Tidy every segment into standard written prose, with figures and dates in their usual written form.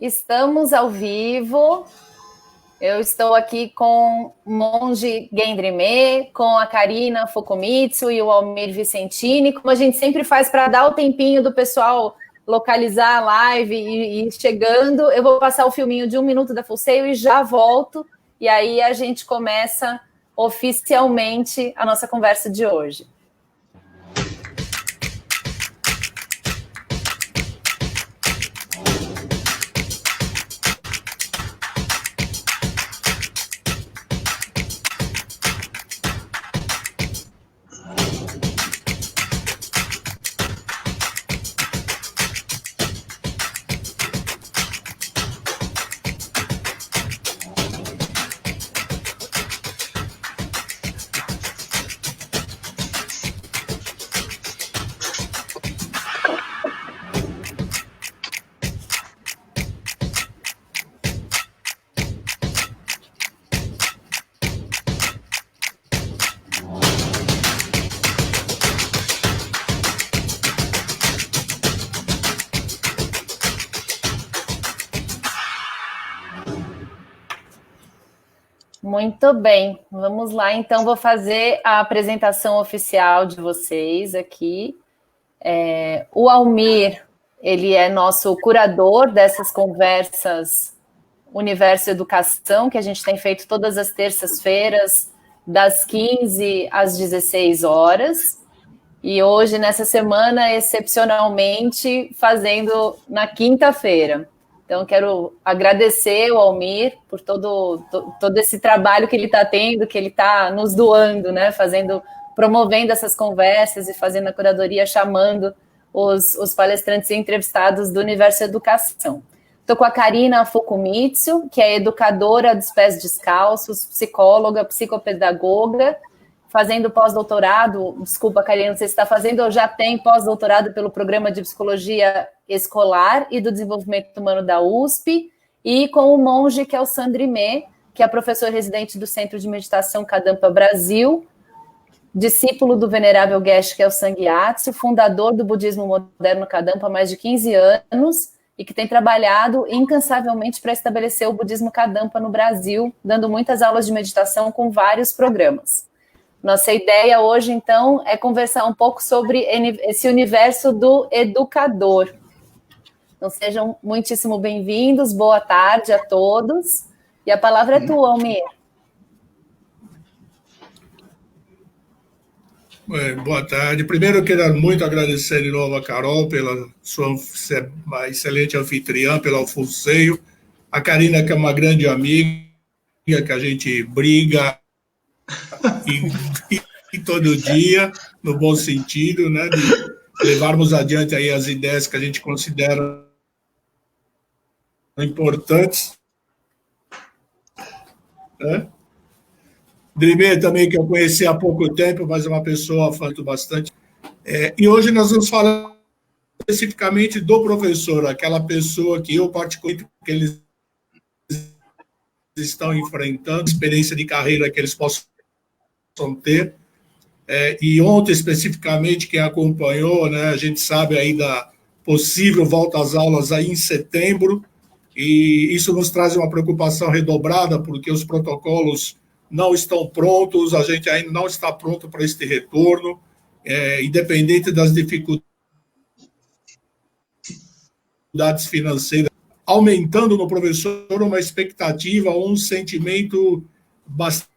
Estamos ao vivo. Eu estou aqui com o Monge Gendrime, com a Karina Fukumitsu e o Almir Vicentini, como a gente sempre faz para dar o tempinho do pessoal localizar a live e ir chegando. Eu vou passar o filminho de 1 minuto da Full Sail e já volto, e aí a gente começa oficialmente a nossa conversa de hoje. Muito bem, vamos lá. Então, vou fazer a apresentação oficial de vocês aqui. O Almir, ele é nosso curador dessas conversas Universo Educação, que a gente tem feito todas as terças-feiras, das 15 às 16 horas. E hoje, nessa semana, excepcionalmente, fazendo na quinta-feira. Então, quero agradecer ao Almir por todo esse trabalho que ele está tendo, que ele está nos doando, né? Promovendo essas conversas e fazendo a curadoria, chamando os palestrantes e entrevistados do Universo Educação. Estou com a Karina Fukumitsu, que é educadora dos pés descalços, psicóloga, psicopedagoga, fazendo pós-doutorado. Desculpa, Karina, não sei se está fazendo ou já tem pós-doutorado pelo Programa de Psicologia Escolar e do Desenvolvimento Humano da USP, e com o Monge, que é o Sandrime, que é professor residente do Centro de Meditação Kadampa Brasil, discípulo do Venerável Geshe, que é o Sangyatso, fundador do budismo moderno Kadampa há mais de 15 anos, e que tem trabalhado incansavelmente para estabelecer o budismo Kadampa no Brasil, dando muitas aulas de meditação com vários programas. Nossa ideia hoje, então, é conversar um pouco sobre esse universo do educador. Então, sejam muitíssimo bem-vindos, boa tarde a todos. E a palavra é tua, Almir. Boa tarde. Primeiro, eu quero muito agradecer de novo a Carol pela sua excelente anfitriã, pelo Full Sail. A Karina, que é uma grande amiga, que a gente briga e todo dia, no bom sentido, né, de levarmos adiante aí as ideias que a gente considera importantes. Né? Dribê também, que eu conheci há pouco tempo, mas é uma pessoa falando bastante. E hoje nós vamos falar especificamente do professor, aquela pessoa que eu particularmente, que eles estão enfrentando, experiência de carreira que eles possam ter. E ontem, especificamente, quem acompanhou, né, a gente sabe aí da possível volta às aulas aí em setembro, e isso nos traz uma preocupação redobrada, porque os protocolos não estão prontos, a gente ainda não está pronto para este retorno, independente das dificuldades financeiras, aumentando no professor uma expectativa, um sentimento bastante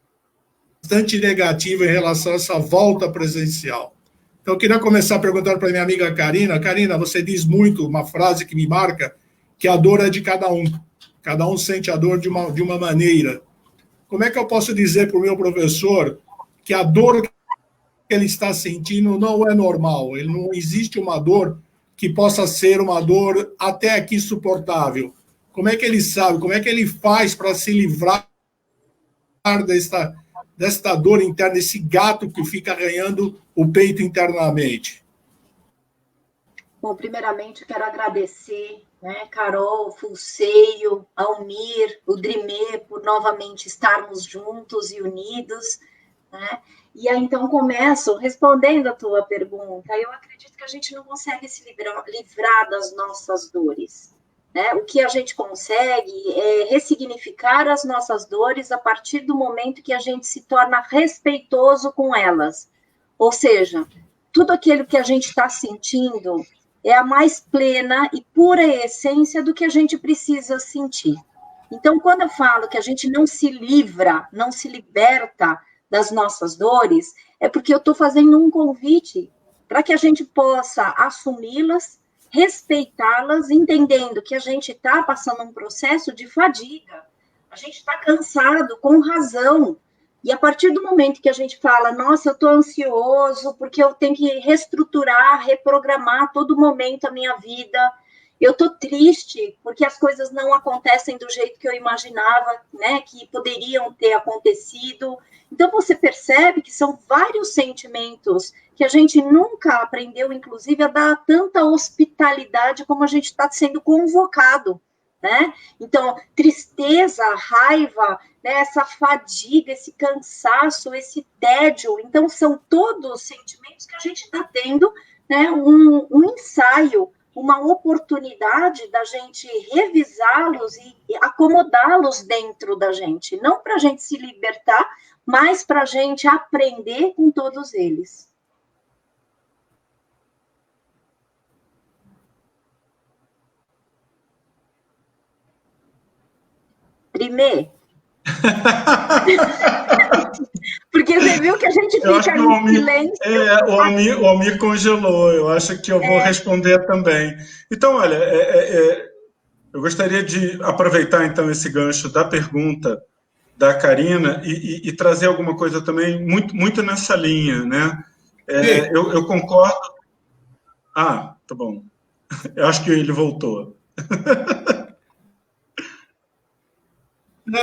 negativo em relação a essa volta presencial. Então, eu queria começar perguntando para minha amiga Karina. Karina, você diz muito, uma frase que me marca, que a dor é de cada um sente a dor de uma maneira. Como é que eu posso dizer para o meu professor que a dor que ele está sentindo não é normal? Ele não existe uma dor que possa ser uma dor até aqui suportável. Como é que ele sabe? Como é que ele faz para se livrar desta dor interna, desse gato que fica arranhando o peito internamente? Bom, primeiramente, quero agradecer, né, Carol, Full Sail, Almir, o Drime, por novamente estarmos juntos e unidos, né? E aí, então, começo respondendo a tua pergunta. Eu acredito que a gente não consegue se livrar das nossas dores, né? O que a gente consegue é ressignificar as nossas dores a partir do momento que a gente se torna respeitoso com elas. Ou seja, tudo aquilo que a gente está sentindo é a mais plena e pura essência do que a gente precisa sentir. Então, quando eu falo que a gente não se livra, não se liberta das nossas dores, é porque eu estou fazendo um convite para que a gente possa assumi-las, respeitá-las, entendendo que a gente está passando um processo de fadiga, a gente está cansado, com razão. E a partir do momento que a gente fala, nossa, eu estou ansioso, porque eu tenho que reestruturar, reprogramar a todo momento a minha vida, eu estou triste, porque as coisas não acontecem do jeito que eu imaginava, né, que poderiam ter acontecido. Então, você percebe que são vários sentimentos que a gente nunca aprendeu, inclusive, a dar tanta hospitalidade como a gente está sendo convocado, né? Então, tristeza, raiva, né, essa fadiga, esse cansaço, esse tédio. Então, são todos sentimentos que a gente está tendo, né, um ensaio, uma oportunidade da gente revisá-los e acomodá-los dentro da gente, não para a gente se libertar, mas para a gente aprender com todos eles. Primeiro, porque você viu que a gente fica em silêncio. O Almir congelou, eu acho que eu vou responder também. Então, olha, eu gostaria de aproveitar, então, esse gancho da pergunta da Karina e trazer alguma coisa também muito nessa linha, né? Eu concordo... Ah, tá bom. Eu acho que ele voltou.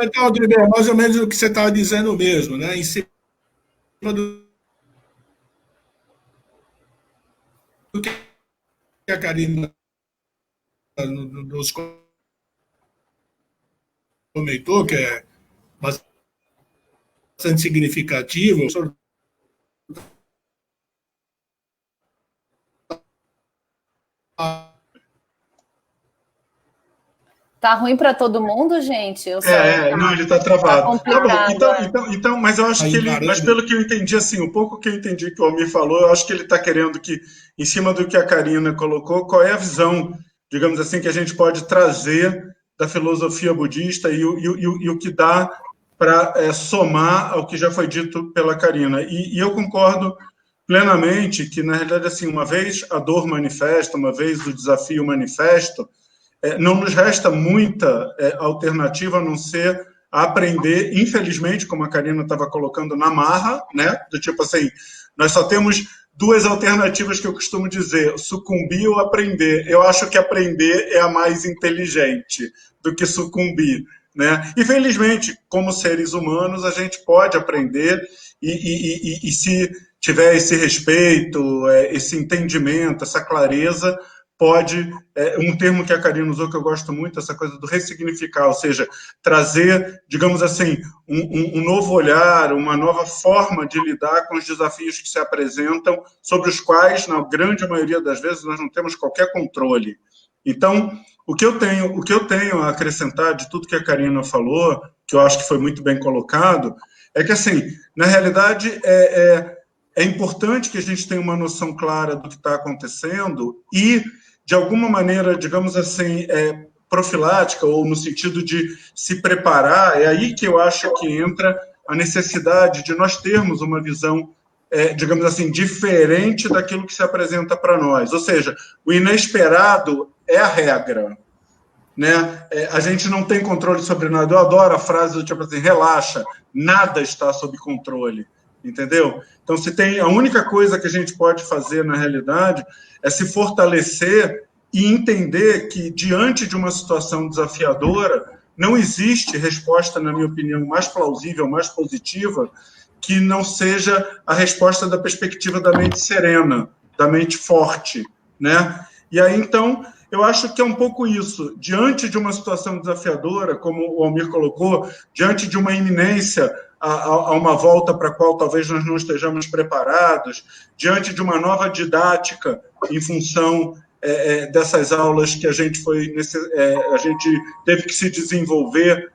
Então, Drimê, é mais ou menos o que você estava dizendo mesmo, né? Em cima do que a Karina nos comentou, que é bastante significativo. Tá ruim para todo mundo, gente? Não, ele está travado. Tá bom, então, mas eu acho que ele, mas pelo que eu entendi, assim, o pouco que eu entendi que o Almir falou, eu acho que ele está querendo que, em cima do que a Karina colocou, qual é a visão, digamos assim, que a gente pode trazer da filosofia budista e o que dá para somar ao que já foi dito pela Karina. E eu concordo plenamente que, na realidade, assim, uma vez a dor manifesta, uma vez o desafio manifesto, não nos resta muita alternativa a não ser aprender, infelizmente, como a Karina estava colocando, na marra, né? Do tipo assim, nós só temos duas alternativas que eu costumo dizer, sucumbir ou aprender. Eu acho que aprender é a mais inteligente do que sucumbir, né? E, felizmente, como seres humanos, a gente pode aprender e se tiver esse respeito, esse entendimento, essa clareza, pode, um termo que a Karina usou que eu gosto muito, essa coisa do ressignificar, ou seja, trazer, digamos assim, um novo olhar, uma nova forma de lidar com os desafios que se apresentam, sobre os quais, na grande maioria das vezes, nós não temos qualquer controle. Então, o que eu tenho a acrescentar de tudo que a Karina falou, que eu acho que foi muito bem colocado, é que, assim, na realidade, é importante que a gente tenha uma noção clara do que está acontecendo e, de alguma maneira, digamos assim, profilática, ou no sentido de se preparar, é aí que eu acho que entra a necessidade de nós termos uma visão, digamos assim, diferente daquilo que se apresenta para nós. Ou seja, o inesperado é a regra, né? A gente não tem controle sobre nada. Eu adoro a frase do tipo assim, relaxa, nada está sob controle. Entendeu? Então, a única coisa que a gente pode fazer, na realidade, é se fortalecer e entender que, diante de uma situação desafiadora, não existe resposta, na minha opinião, mais plausível, mais positiva, que não seja a resposta da perspectiva da mente serena, da mente forte, né? E aí, então, eu acho que é um pouco isso. Diante de uma situação desafiadora, como o Almir colocou, diante de uma iminência a uma volta para a qual talvez nós não estejamos preparados, diante de uma nova didática em função dessas aulas que a gente teve que se desenvolver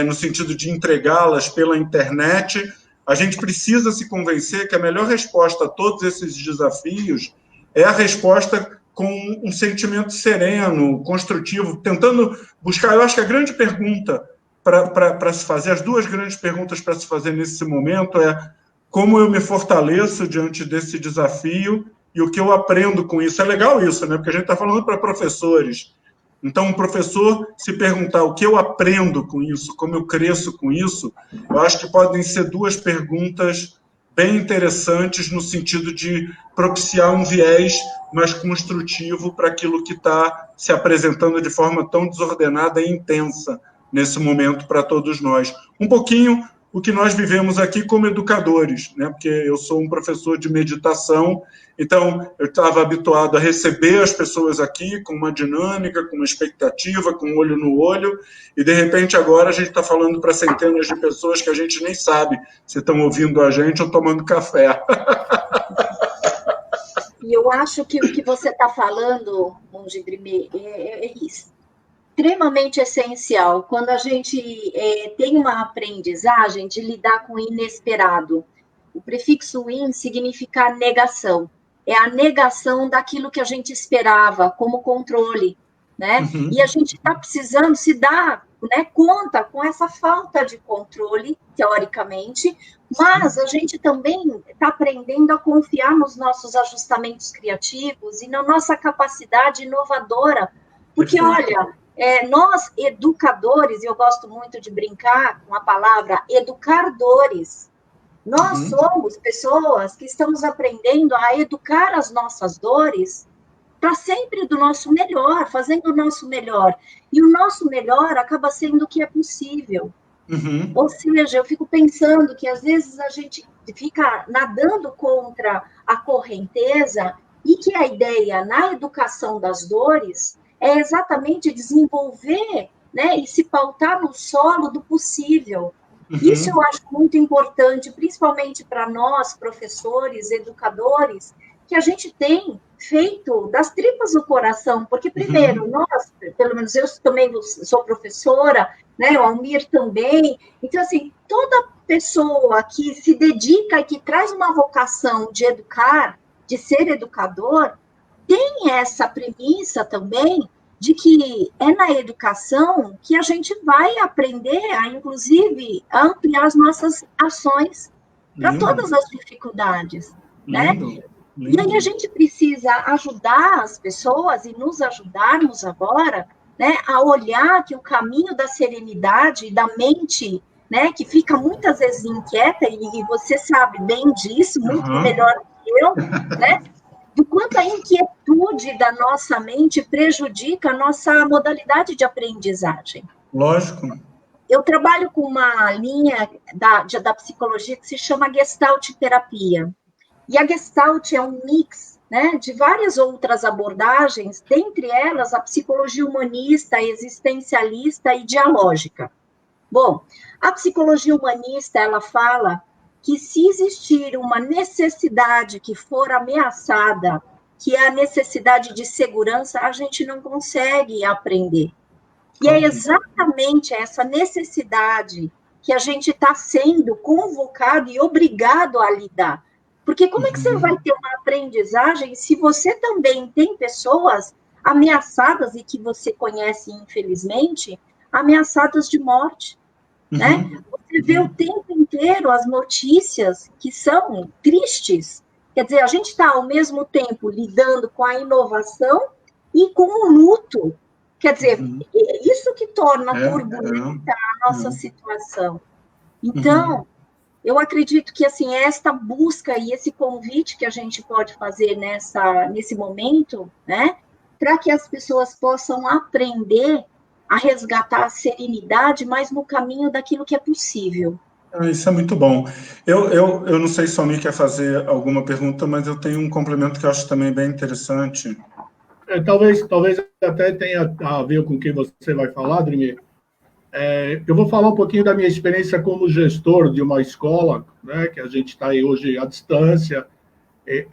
no sentido de entregá-las pela internet. A gente precisa se convencer que a melhor resposta a todos esses desafios é a resposta com um sentimento sereno, construtivo, tentando buscar. Eu acho que a grande pergunta para se fazer, as duas grandes perguntas para se fazer nesse momento é como eu me fortaleço diante desse desafio e o que eu aprendo com isso. É legal isso, né? Porque a gente está falando para professores. Então, um professor se perguntar o que eu aprendo com isso, como eu cresço com isso, eu acho que podem ser duas perguntas bem interessantes no sentido de propiciar um viés mais construtivo para aquilo que está se apresentando de forma tão desordenada e intensa nesse momento para todos nós. Um pouquinho o que nós vivemos aqui como educadores, né? Porque eu sou um professor de meditação, então eu estava habituado a receber as pessoas aqui com uma dinâmica, com uma expectativa, com olho no olho, e de repente agora a gente está falando para centenas de pessoas que a gente nem sabe se estão ouvindo a gente ou tomando café. E eu acho que o que você está falando, Monge Drimê, é isso. Extremamente essencial quando a gente tem uma aprendizagem de lidar com o inesperado. O prefixo in significa negação. É a negação daquilo que a gente esperava como controle, né? Uhum. E a gente está precisando se dar, né, conta com essa falta de controle, teoricamente, mas a gente também está aprendendo a confiar nos nossos ajustamentos criativos e na nossa capacidade inovadora. Porque, olha, nós, educadores, e eu gosto muito de brincar com a palavra educadores, nós somos pessoas que estamos aprendendo a educar as nossas dores para sempre do nosso melhor, fazendo o nosso melhor. E o nosso melhor acaba sendo o que é possível. Uhum. Ou seja, eu fico pensando que às vezes a gente fica nadando contra a correnteza e que a ideia na educação das dores é exatamente desenvolver, né, e se pautar no solo do possível. Uhum. Isso eu acho muito importante, principalmente para nós, professores, educadores, que a gente tem feito das tripas do coração, porque primeiro, nós, pelo menos eu também sou professora, né, o Almir também, então assim, toda pessoa que se dedica e que traz uma vocação de educar, de ser educador, tem essa premissa também de que é na educação que a gente vai aprender a, inclusive, ampliar as nossas ações para todas as dificuldades, né? E aí a gente precisa ajudar as pessoas e nos ajudarmos agora, né, a olhar que o caminho da serenidade, da mente, né, que fica muitas vezes inquieta, e você sabe bem disso, muito melhor que eu, né? Do quanto a inquietude da nossa mente prejudica a nossa modalidade de aprendizagem. Lógico. Eu trabalho com uma linha da psicologia que se chama Gestalt terapia. E a Gestalt é um mix, né, de várias outras abordagens, dentre elas a psicologia humanista, a existencialista e dialógica. Bom, a psicologia humanista, ela fala que se existir uma necessidade que for ameaçada, que é a necessidade de segurança, a gente não consegue aprender. E é exatamente essa necessidade que a gente está sendo convocado e obrigado a lidar. Porque como é que você vai ter uma aprendizagem se você também tem pessoas ameaçadas, e que você conhece, infelizmente, ameaçadas de morte? Né? Você vê o tempo inteiro as notícias que são tristes. Quer dizer, a gente está, ao mesmo tempo, lidando com a inovação e com o luto. Quer dizer, isso que torna turbulenta a nossa situação. Então, eu acredito que assim, esta busca e esse convite que a gente pode fazer nesse momento, né, para que as pessoas possam aprender a resgatar a serenidade, mas no caminho daquilo que é possível. Isso é muito bom. Eu não sei se o Almir quer fazer alguma pergunta, mas eu tenho um complemento que eu acho também bem interessante. Talvez até tenha a ver com o que você vai falar, Drimê. Eu vou falar um pouquinho da minha experiência como gestor de uma escola, né, que a gente está aí hoje à distância.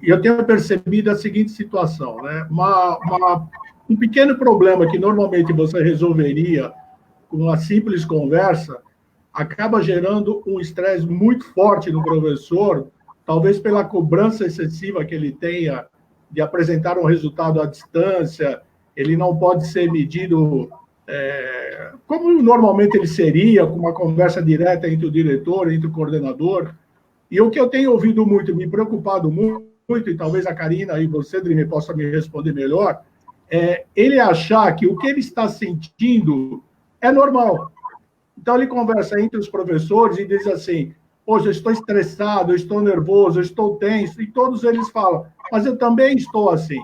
eu tenho percebido a seguinte situação, né? Um pequeno problema que normalmente você resolveria com uma simples conversa acaba gerando um estresse muito forte no professor, talvez pela cobrança excessiva que ele tenha de apresentar um resultado à distância, ele não pode ser medido como normalmente ele seria, com uma conversa direta entre o diretor, entre o coordenador. E o que eu tenho ouvido muito, me preocupado muito, e talvez a Karina e você, Dreamer, possa me responder melhor, é ele achar que o que ele está sentindo é normal. Então, ele conversa entre os professores e diz assim, hoje eu estou estressado, eu estou nervoso, eu estou tenso, e todos eles falam, mas eu também estou assim.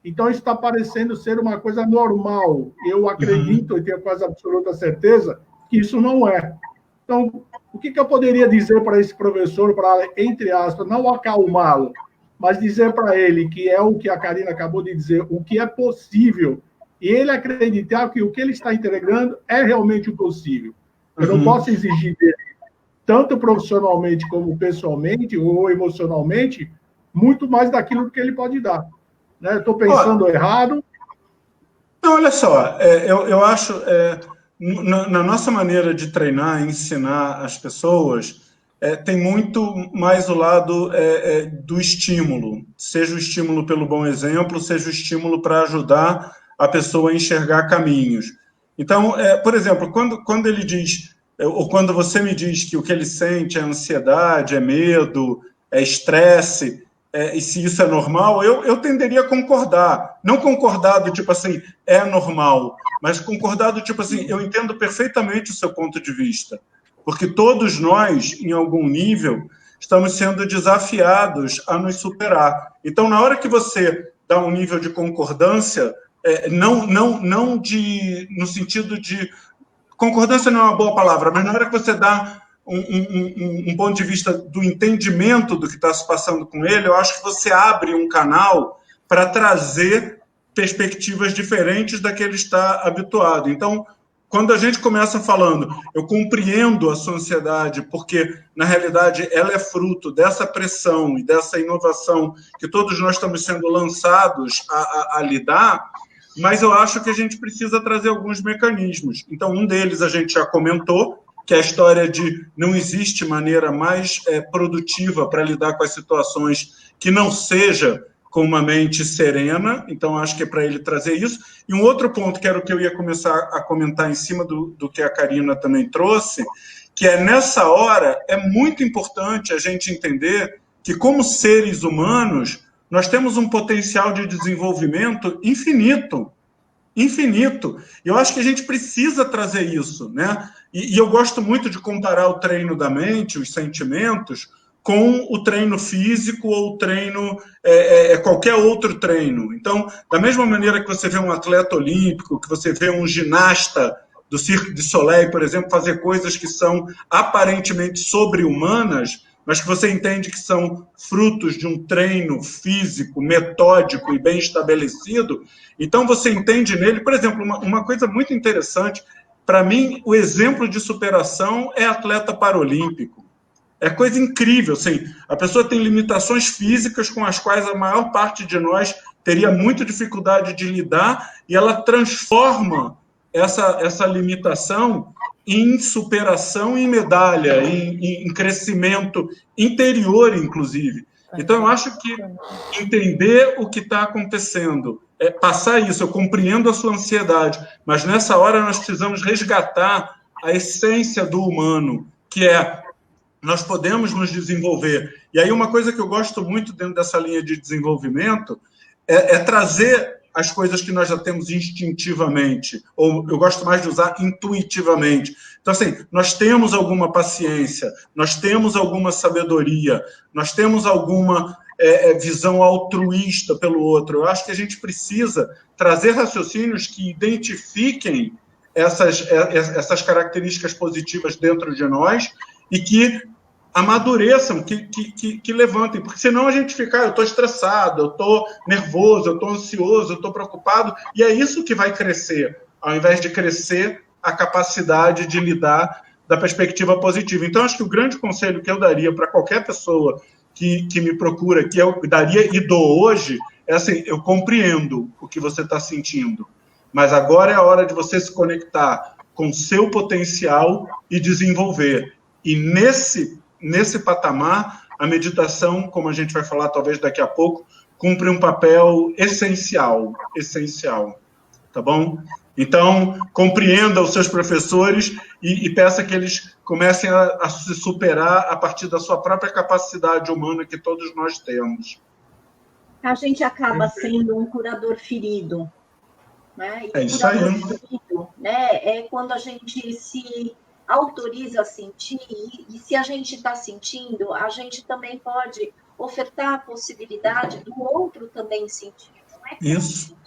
Então, isso está parecendo ser uma coisa normal. Eu acredito, e tenho quase absoluta certeza, que isso não é. Então, o que eu poderia dizer para esse professor, para, entre aspas, não acalmá-lo, mas dizer para ele que é o que a Karina acabou de dizer, o que é possível, e ele acreditar que o que ele está entregando é realmente o possível. Eu não posso exigir dele, tanto profissionalmente como pessoalmente ou emocionalmente, muito mais daquilo que ele pode dar. Né? Estou pensando errado? Não, olha só, eu acho, na nossa maneira de treinar, ensinar as pessoas, tem muito mais o lado do estímulo, seja o estímulo pelo bom exemplo, seja o estímulo para ajudar a pessoa a enxergar caminhos. Então, por exemplo, quando ele diz, ou quando você me diz que o que ele sente é ansiedade, é medo, é estresse, e se isso é normal, eu tenderia a concordar. Não concordar do tipo assim, é normal, mas concordar do tipo assim, eu entendo perfeitamente o seu ponto de vista, porque todos nós, em algum nível, estamos sendo desafiados a nos superar. Então, na hora que você dá um nível de concordância, não no sentido de... Concordância não é uma boa palavra, mas na hora que você dá um ponto de vista do entendimento do que está se passando com ele, eu acho que você abre um canal para trazer perspectivas diferentes da que ele está habituado. Então, quando a gente começa falando, eu compreendo a sua ansiedade, porque, na realidade, ela é fruto dessa pressão e dessa inovação que todos nós estamos sendo lançados a lidar, mas eu acho que a gente precisa trazer alguns mecanismos. Então, um deles a gente já comentou, que é a história de não existe maneira mais produtiva para lidar com as situações que não seja com uma mente serena. Então, acho que é para ele trazer isso. E um outro ponto, que era o que eu ia começar a comentar em cima do que a Karina também trouxe, que é, nessa hora, é muito importante a gente entender que, como seres humanos, nós temos um potencial de desenvolvimento infinito. Infinito. Eu acho que a gente precisa trazer isso, né? E eu gosto muito de comparar o treino da mente, os sentimentos, com o treino físico ou o treino, qualquer outro treino. Então, da mesma maneira que você vê um atleta olímpico, que você vê um ginasta do Cirque du Soleil, por exemplo, fazer coisas que são aparentemente sobre-humanas, mas que você entende que são frutos de um treino físico, metódico e bem estabelecido, então você entende nele, por exemplo, uma coisa muito interessante, para mim, o exemplo de superação é atleta paralímpico. É coisa incrível, assim, a pessoa tem limitações físicas com as quais a maior parte de nós teria muita dificuldade de lidar, e ela transforma essa limitação em superação e medalha, em crescimento interior, inclusive. Então, eu acho que entender o que está acontecendo, passar isso, eu compreendo a sua ansiedade, mas nessa hora nós precisamos resgatar a essência do humano, que é, nós podemos nos desenvolver. E aí uma coisa que eu gosto muito dentro dessa linha de desenvolvimento é trazer as coisas que nós já temos instintivamente, ou eu gosto mais de usar intuitivamente. Então, assim, nós temos alguma paciência, nós temos alguma sabedoria, nós temos alguma visão altruísta pelo outro. Eu acho que a gente precisa trazer raciocínios que identifiquem essas características positivas dentro de nós e que amadureçam, que levantem, porque senão a gente fica, eu estou estressado, eu estou nervoso, eu estou ansioso, eu estou preocupado, e é isso que vai crescer, ao invés de crescer a capacidade de lidar da perspectiva positiva. Então, acho que o grande conselho que eu daria para qualquer pessoa que me procura, que eu daria e dou hoje, é assim, eu compreendo o que você está sentindo, mas agora é a hora de você se conectar com o seu potencial e desenvolver. E nesse patamar, a meditação, como a gente vai falar talvez daqui a pouco, cumpre um papel essencial, tá bom? Então, compreenda os seus professores e peça que eles comecem a se superar a partir da sua própria capacidade humana que todos nós temos. A gente acaba sendo um curador ferido, né? É isso aí. Ferido, né? É quando a gente se autoriza a sentir, e se a gente está sentindo, a gente também pode ofertar a possibilidade do outro também sentir. Não é? Isso.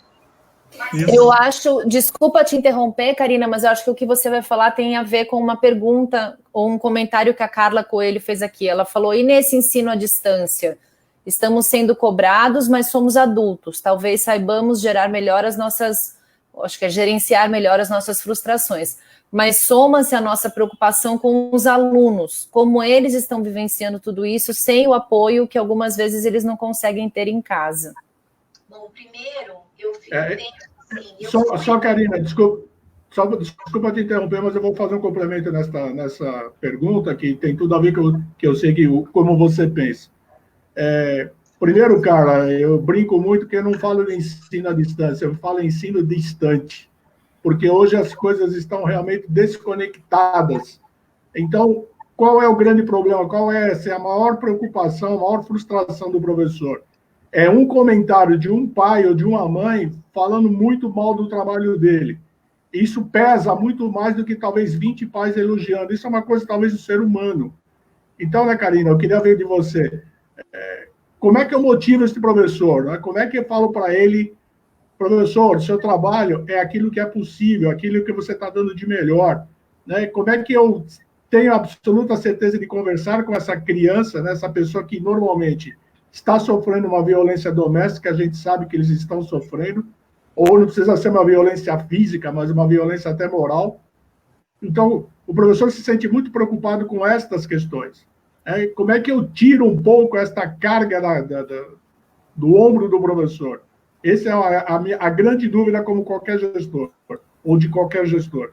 Eu acho, desculpa te interromper, Karina, mas eu acho que o que você vai falar tem a ver com uma pergunta ou um comentário que a Carla Coelho fez aqui. Ela falou, e nesse ensino à distância? Estamos sendo cobrados, mas somos adultos. Talvez saibamos gerenciar melhor as nossas frustrações. Mas soma-se a nossa preocupação com os alunos, como eles estão vivenciando tudo isso sem o apoio que algumas vezes eles não conseguem ter em casa. Bom, primeiro, eu fico assim... Só, Karina, desculpa te interromper, mas eu vou fazer um complemento nessa pergunta, que tem tudo a ver com que eu sei como você pensa. Primeiro, cara, eu brinco muito que eu não falo de ensino à distância, eu falo ensino distante, porque hoje as coisas estão realmente desconectadas. Então, qual é o grande problema? Qual é a maior preocupação, a maior frustração do professor? É um comentário de um pai ou de uma mãe falando muito mal do trabalho dele. Isso pesa muito mais do que talvez 20 pais elogiando. Isso é uma coisa talvez do ser humano. Então, né, Karina, eu queria ver de você. Como é que eu motivo esse professor? Né? Como é que eu falo para ele, professor, seu trabalho é aquilo que é possível, aquilo que você está dando de melhor. Né? Como é que eu tenho absoluta certeza de conversar com essa criança, né? Essa pessoa que normalmente está sofrendo uma violência doméstica, a gente sabe que eles estão sofrendo, ou não precisa ser uma violência física, mas uma violência até moral. Então, o professor se sente muito preocupado com estas questões. Como é que eu tiro um pouco esta carga do ombro do professor? Essa é a grande dúvida como qualquer gestor, ou de qualquer gestor.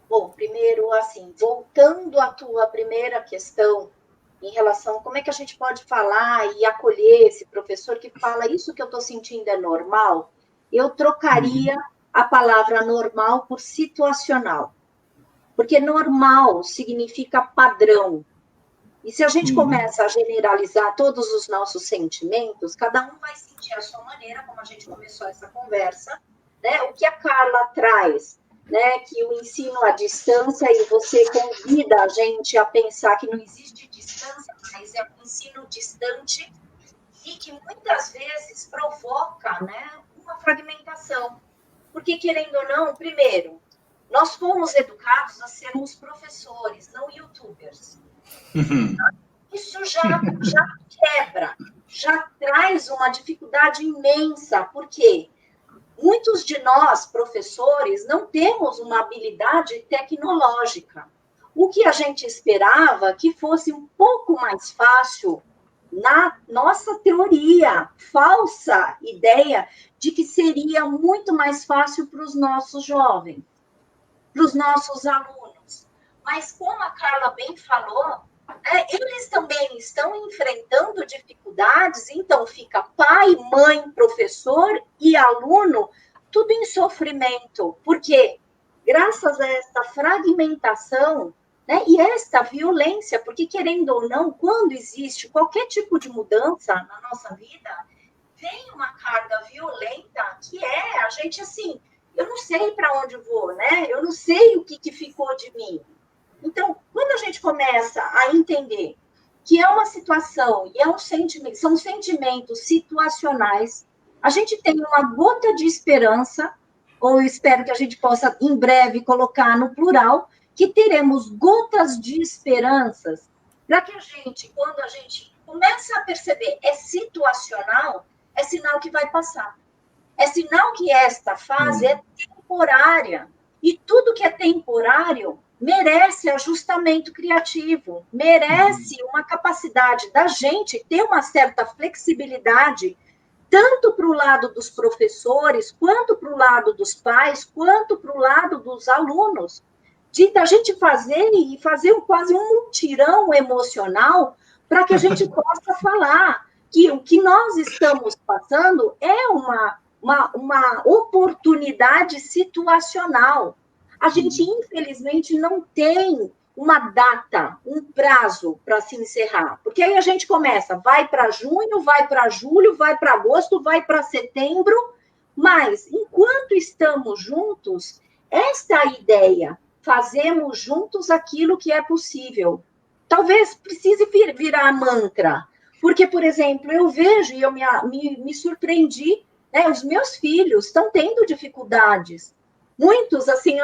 Bom, primeiro, assim, voltando à tua primeira questão, em relação a como é que a gente pode falar e acolher esse professor que fala isso que eu estou sentindo é normal, eu trocaria a palavra normal por situacional. Porque normal significa padrão. E se a gente começa a generalizar todos os nossos sentimentos, cada um vai sentir a sua maneira, como a gente começou essa conversa, né? O que a Carla traz, né? Que o ensino à distância, e você convida a gente a pensar que não existe distância, mas é um ensino distante e que muitas vezes provoca, né, uma fragmentação. Porque, querendo ou não, primeiro, nós fomos educados a sermos professores, não youtubers. Isso já quebra, já traz uma dificuldade imensa, porque muitos de nós, professores, não temos uma habilidade tecnológica. O que a gente esperava que fosse um pouco mais fácil na nossa teoria, falsa ideia de que seria muito mais fácil para os nossos jovens, para os nossos alunos. Mas, como a Carla bem falou, eles também estão enfrentando dificuldades, então fica pai, mãe, professor e aluno, tudo em sofrimento, porque graças a essa fragmentação, né, e esta violência, porque querendo ou não, quando existe qualquer tipo de mudança na nossa vida, vem uma carga violenta que a gente assim, eu não sei para onde vou, né? Eu não sei o que ficou de mim. Então, quando a gente começa a entender que é uma situação e são sentimentos situacionais, a gente tem uma gota de esperança, ou eu espero que a gente possa, em breve, colocar no plural, que teremos gotas de esperanças, para que a gente, quando a gente começa a perceber é situacional, é sinal que vai passar. É sinal que esta fase é temporária. E tudo que é temporário merece ajustamento criativo, merece uma capacidade da gente ter uma certa flexibilidade, tanto para o lado dos professores, quanto para o lado dos pais, quanto para o lado dos alunos, da gente fazer quase um mutirão emocional para que a gente possa falar que o que nós estamos passando é uma oportunidade situacional. A gente, infelizmente, não tem uma data, um prazo para se encerrar. Porque aí a gente começa, vai para junho, vai para julho, vai para agosto, vai para setembro, mas, enquanto estamos juntos, esta é a ideia, fazemos juntos aquilo que é possível. Talvez precise virar mantra, porque, por exemplo, eu vejo, e eu me surpreendi, né, os meus filhos estão tendo dificuldades. Muitos, assim,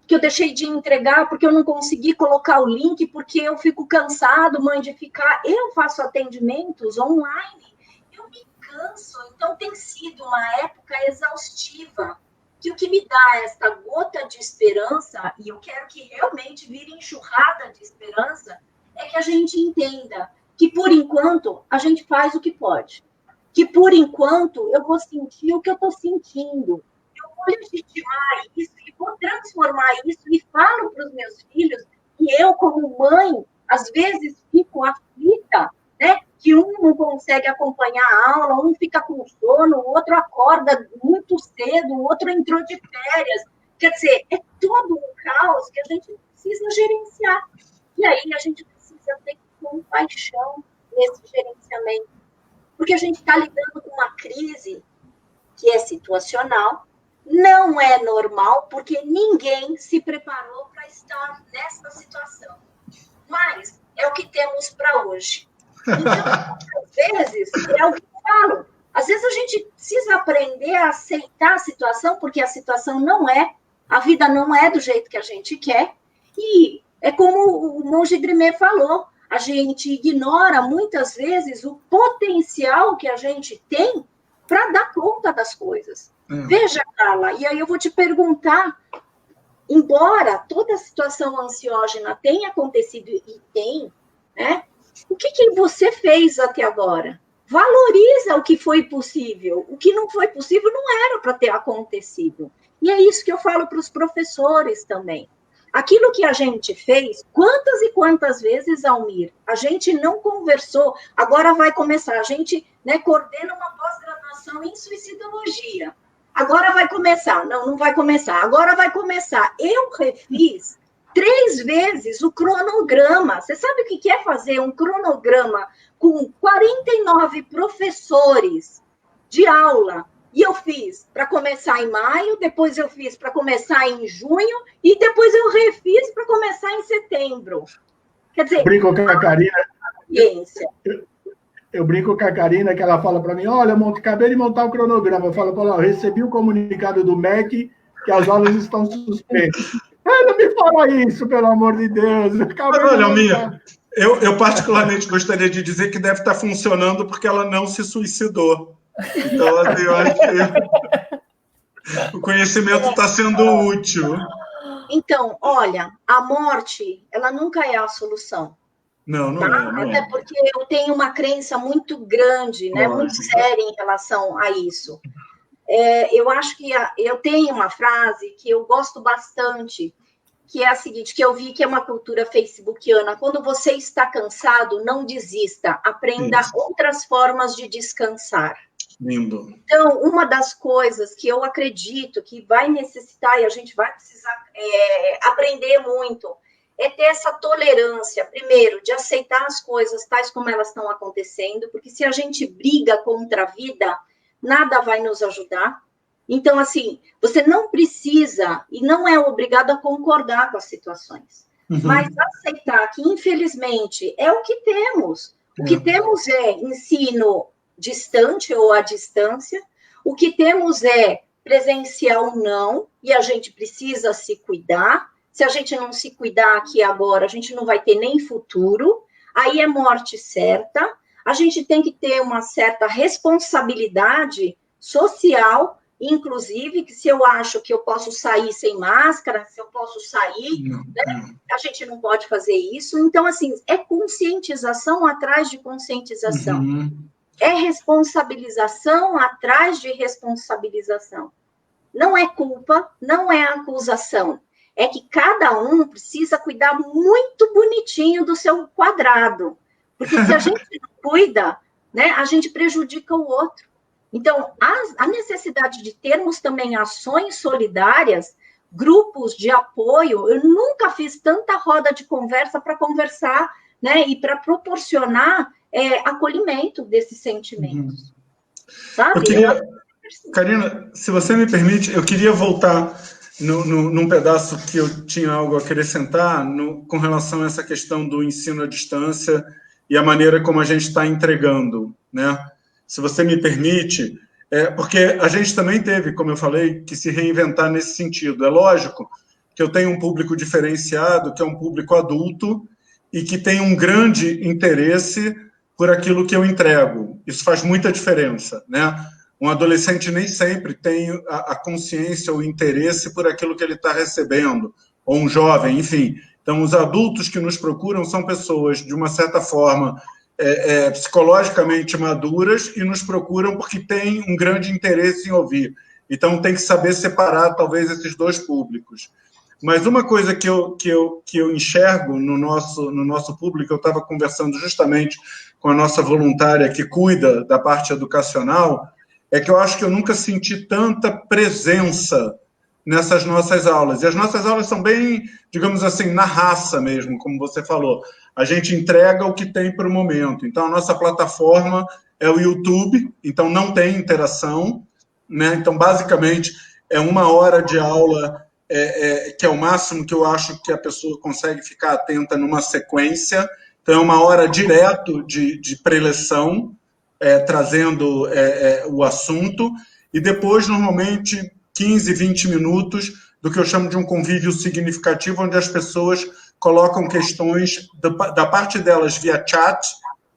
que eu deixei de entregar porque eu não consegui colocar o link, porque eu fico cansado, mãe, de ficar... Eu faço atendimentos online, eu me canso, então tem sido uma época exaustiva, que o que me dá esta gota de esperança, e eu quero que realmente vire enxurrada de esperança, é que a gente entenda que, por enquanto, a gente faz o que pode. Que, por enquanto, eu vou sentir o que eu estou sentindo. Vou legitimar isso e vou transformar isso e falo para os meus filhos que eu, como mãe, às vezes fico aflita, né? Que um não consegue acompanhar a aula, um fica com sono, o outro acorda muito cedo, o outro entrou de férias. Quer dizer, é todo um caos que a gente precisa gerenciar. E aí a gente precisa ter compaixão nesse gerenciamento. Porque a gente está lidando com uma crise que é situacional, não é normal, porque ninguém se preparou para estar nessa situação. Mas é o que temos para hoje. Então, às vezes, é o que eu falo, às vezes a gente precisa aprender a aceitar a situação, porque a situação não é, a vida não é do jeito que a gente quer, e é como o monge Drimé falou, a gente ignora muitas vezes o potencial que a gente tem para dar conta das coisas. Veja, Carla, e aí eu vou te perguntar, embora toda a situação ansiógena tenha acontecido e tem, né, o que você fez até agora? Valoriza o que foi possível. O que não foi possível não era para ter acontecido. E é isso que eu falo para os professores também. Aquilo que a gente fez, quantas e quantas vezes, Almir, a gente não conversou, agora vai começar, a gente, né, coordena uma pós-graduação em suicidologia. Agora vai começar. Não vai começar. Agora vai começar. Eu refiz 3 vezes o cronograma. Você sabe o que é fazer um cronograma com 49 professores de aula? E eu fiz para começar em maio, depois eu fiz para começar em junho, e depois eu refiz para começar em setembro. Quer dizer... Brinco com a Karina. Eu brinco com a Karina, que ela fala para mim, olha, acabei de montar o cronograma. Eu falo para ela, eu recebi o comunicado do MEC que as aulas estão suspensas. Não me fala isso, pelo amor de Deus. Olha, Almir, eu particularmente gostaria de dizer que deve estar funcionando porque ela não se suicidou. Então, assim, eu acho que o conhecimento está sendo útil. Então, olha, a morte, ela nunca é a solução. Não tá? Não Até porque eu tenho uma crença muito grande, né, muito séria em relação a isso. Eu acho que eu tenho uma frase que eu gosto bastante, que é a seguinte, que eu vi que é uma cultura facebookiana. Quando você está cansado, não desista. Aprenda outras formas de descansar. Lindo. Então, uma das coisas que eu acredito que vai necessitar, e a gente vai precisar aprender muito, é ter essa tolerância, primeiro, de aceitar as coisas tais como elas estão acontecendo, porque se a gente briga contra a vida, nada vai nos ajudar. Então, assim, você não precisa e não é obrigado a concordar com as situações, mas aceitar que, infelizmente, é o que temos. O que temos é ensino distante ou à distância, o que temos é presencial não, e a gente precisa se cuidar. Se a gente não se cuidar aqui agora, a gente não vai ter nem futuro, aí é morte certa. A gente tem que ter uma certa responsabilidade social inclusive, que se eu acho que eu posso sair sem máscara, se eu posso sair, né? A gente não pode fazer isso. Então, assim, é conscientização atrás de conscientização. É responsabilização atrás de responsabilização. Não é culpa, não é acusação. É que cada um precisa cuidar muito bonitinho do seu quadrado. Porque se a gente não cuida, né, a gente prejudica o outro. Então, a necessidade de termos também ações solidárias, grupos de apoio, eu nunca fiz tanta roda de conversa para conversar, né, e para proporcionar acolhimento desses sentimentos. Sabe? Karina, se você me permite, eu queria voltar num pedaço que eu tinha algo a acrescentar com relação a essa questão do ensino à distância e a maneira como a gente está entregando, né? Se você me permite, porque a gente também teve, como eu falei, que se reinventar nesse sentido. É lógico que eu tenho um público diferenciado, que é um público adulto e que tem um grande interesse por aquilo que eu entrego. Isso faz muita diferença, né? Um adolescente nem sempre tem a consciência ou o interesse por aquilo que ele está recebendo, ou um jovem, enfim. Então, os adultos que nos procuram são pessoas, de uma certa forma, psicologicamente maduras e nos procuram porque têm um grande interesse em ouvir. Então, tem que saber separar, talvez, esses dois públicos. Mas uma coisa que eu enxergo no nosso público, eu estava conversando justamente com a nossa voluntária que cuida da parte educacional, é que eu acho que eu nunca senti tanta presença nessas nossas aulas. E as nossas aulas são bem, digamos assim, na raça mesmo, como você falou. A gente entrega o que tem para o momento. Então, a nossa plataforma é o YouTube, então não tem interação, né? Então, basicamente, é 1 hora de aula, que é o máximo que eu acho que a pessoa consegue ficar atenta numa sequência. Então, é 1 hora direto de preleção, trazendo o assunto, e depois, normalmente, 15, 20 minutos do que eu chamo de um convívio significativo, onde as pessoas colocam questões da parte delas via chat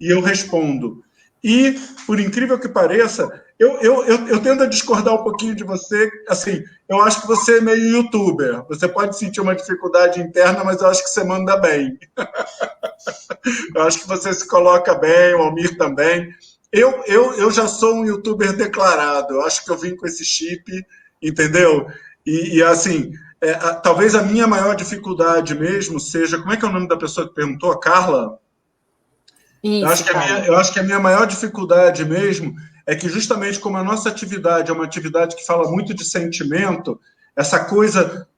e eu respondo. E, por incrível que pareça, eu tendo a discordar um pouquinho de você, assim, eu acho que você é meio youtuber, você pode sentir uma dificuldade interna, mas eu acho que você manda bem. Eu acho que você se coloca bem, o Almir também. Eu já sou um youtuber declarado, eu acho que eu vim com esse chip, entendeu? E assim, talvez a minha maior dificuldade mesmo seja... Como é que é o nome da pessoa que perguntou? A Carla? Isso, eu acho que a minha maior dificuldade mesmo é que justamente como a nossa atividade é uma atividade que fala muito de sentimento, essa coisa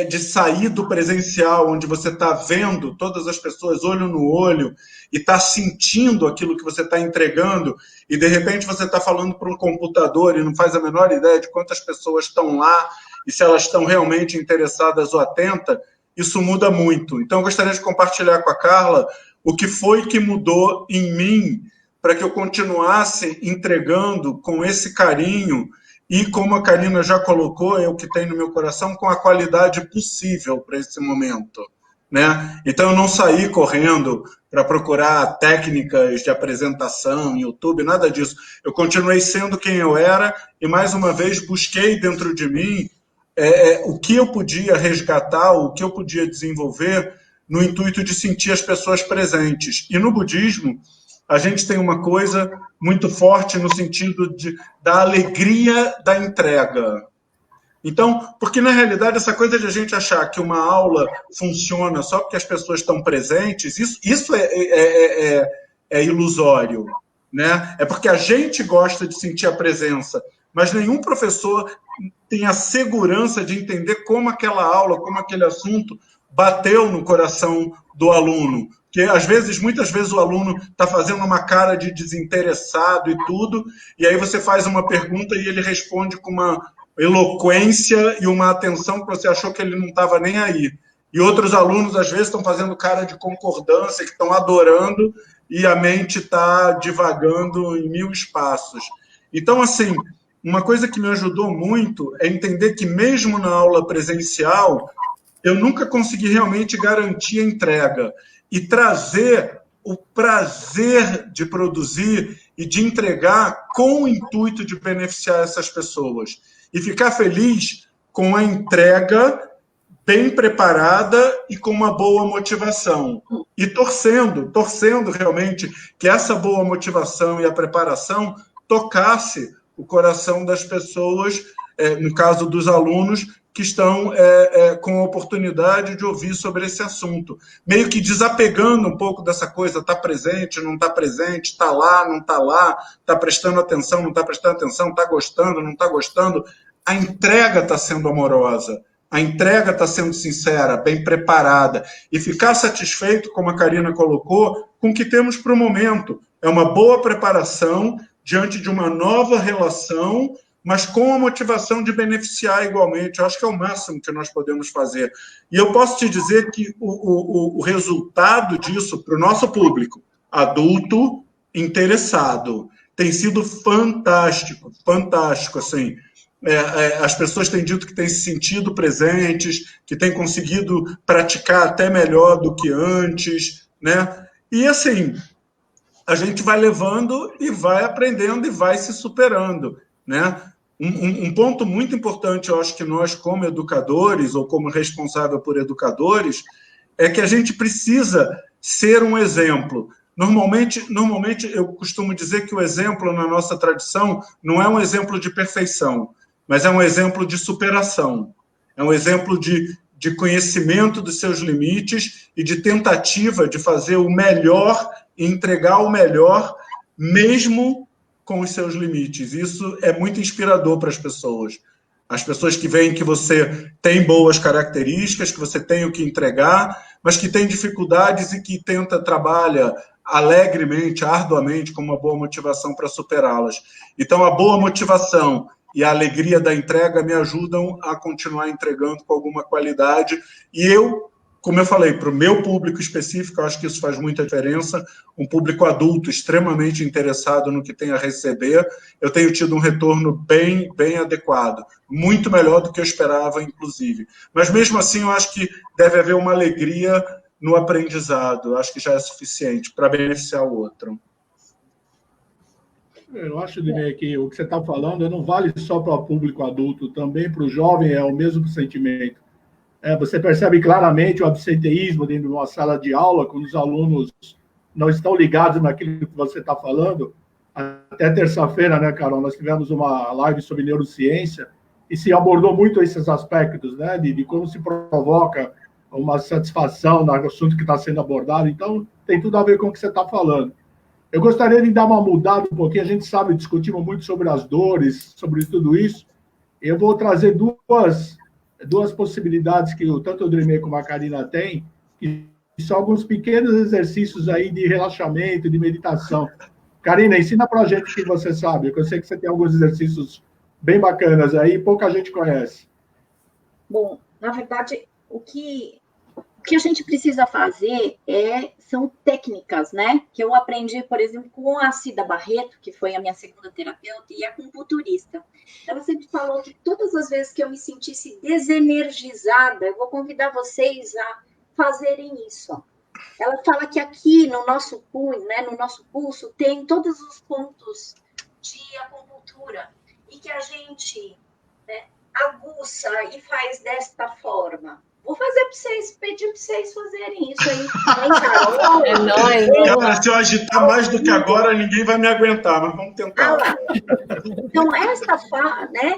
de sair do presencial, onde você está vendo todas as pessoas olho no olho e está sentindo aquilo que você está entregando, e de repente você está falando para um computador e não faz a menor ideia de quantas pessoas estão lá e se elas estão realmente interessadas ou atentas, isso muda muito. Então, eu gostaria de compartilhar com a Carla o que foi que mudou em mim para que eu continuasse entregando com esse carinho e, como a Karina já colocou, é o que tem no meu coração, com a qualidade possível para esse momento, né? Então, eu não saí correndo para procurar técnicas de apresentação, YouTube, nada disso. Eu continuei sendo quem eu era e, mais uma vez, busquei dentro de mim o que eu podia resgatar, o que eu podia desenvolver no intuito de sentir as pessoas presentes. E no budismo, a gente tem uma coisa muito forte no sentido da alegria da entrega. Então, porque na realidade essa coisa de a gente achar que uma aula funciona só porque as pessoas estão presentes, isso é ilusório, né? É porque a gente gosta de sentir a presença, mas nenhum professor tem a segurança de entender como aquela aula, como aquele assunto bateu no coração do aluno. Porque, muitas vezes, o aluno está fazendo uma cara de desinteressado e tudo, e aí você faz uma pergunta e ele responde com uma eloquência e uma atenção que você achou que ele não estava nem aí. E outros alunos, às vezes, estão fazendo cara de concordância, que estão adorando, e a mente está divagando em 1000 espaços. Então, assim, uma coisa que me ajudou muito é entender que, mesmo na aula presencial, eu nunca consegui realmente garantir a entrega e trazer o prazer de produzir e de entregar com o intuito de beneficiar essas pessoas. e ficar feliz com a entrega bem preparada e com uma boa motivação. E torcendo realmente que essa boa motivação e a preparação tocasse o coração das pessoas, no caso dos alunos, que estão com a oportunidade de ouvir sobre esse assunto. Meio que desapegando um pouco dessa coisa, está presente, não está presente, está lá, não está lá, está prestando atenção, não está prestando atenção, está gostando, não está gostando. A entrega está sendo amorosa, a entrega está sendo sincera, bem preparada. E ficar satisfeito, como a Karina colocou, com o que temos para o momento. É uma boa preparação diante de uma nova relação, mas com a motivação de beneficiar igualmente. Eu acho que é o máximo que nós podemos fazer. E eu posso te dizer que o resultado disso para o nosso público adulto interessado tem sido fantástico, assim. As pessoas têm dito que têm se sentido presentes, que têm conseguido praticar até melhor do que antes, né? E assim, a gente vai levando e vai aprendendo e vai se superando, né? Um ponto muito importante, eu acho que nós, como educadores, ou como responsável por educadores, é que a gente precisa ser um exemplo. Normalmente, eu costumo dizer que o exemplo, na nossa tradição, não é um exemplo de perfeição, mas é um exemplo de superação. É um exemplo de conhecimento dos seus limites e de tentativa de fazer o melhor e entregar o melhor, mesmo com os seus limites. Isso é muito inspirador para as pessoas. As pessoas que veem que você tem boas características, que você tem o que entregar, mas que tem dificuldades e que trabalha alegremente, arduamente, com uma boa motivação para superá-las. Então, a boa motivação e a alegria da entrega me ajudam a continuar entregando com alguma qualidade. E eu, como eu falei, para o meu público específico, eu acho que isso faz muita diferença, um público adulto extremamente interessado no que tem a receber, eu tenho tido um retorno bem adequado, muito melhor do que eu esperava, inclusive. Mas, mesmo assim, eu acho que deve haver uma alegria no aprendizado, eu acho que já é suficiente para beneficiar o outro. Eu acho, Dinei, que o que você está falando não vale só para o público adulto, também para o jovem é o mesmo sentimento. Você percebe claramente o absenteísmo dentro de uma sala de aula, quando os alunos não estão ligados naquilo que você está falando. Até terça-feira, né, Carol, nós tivemos uma live sobre neurociência e se abordou muito esses aspectos, né, de como se provoca uma satisfação no assunto que está sendo abordado. Então, tem tudo a ver com o que você está falando. Eu gostaria de dar uma mudada um pouquinho. A gente sabe, discutimos muito sobre as dores, sobre tudo isso. Eu vou trazer duas possibilidades que tanto o Drimê como a Karina têm, que são alguns pequenos exercícios aí de relaxamento, de meditação. Karina, ensina para a gente o que você sabe. Eu sei que você tem alguns exercícios bem bacanas aí, pouca gente conhece. Bom, na verdade, o que a gente precisa fazer são técnicas, né? Que eu aprendi, por exemplo, com a Cida Barreto, que foi a minha segunda terapeuta, e acupunturista. Ela sempre falou que todas as vezes que eu me sentisse desenergizada, eu vou convidar vocês a fazerem isso. Ela fala que aqui no nosso punho, né, no nosso pulso, tem todos os pontos de acupuntura e que a gente, né, aguça e faz desta forma. Vou fazer para vocês, pedir para vocês fazerem isso aí. Carol, é nóis. Se eu agitar mais do que agora, ninguém vai me aguentar, mas vamos tentar. Então, esta né,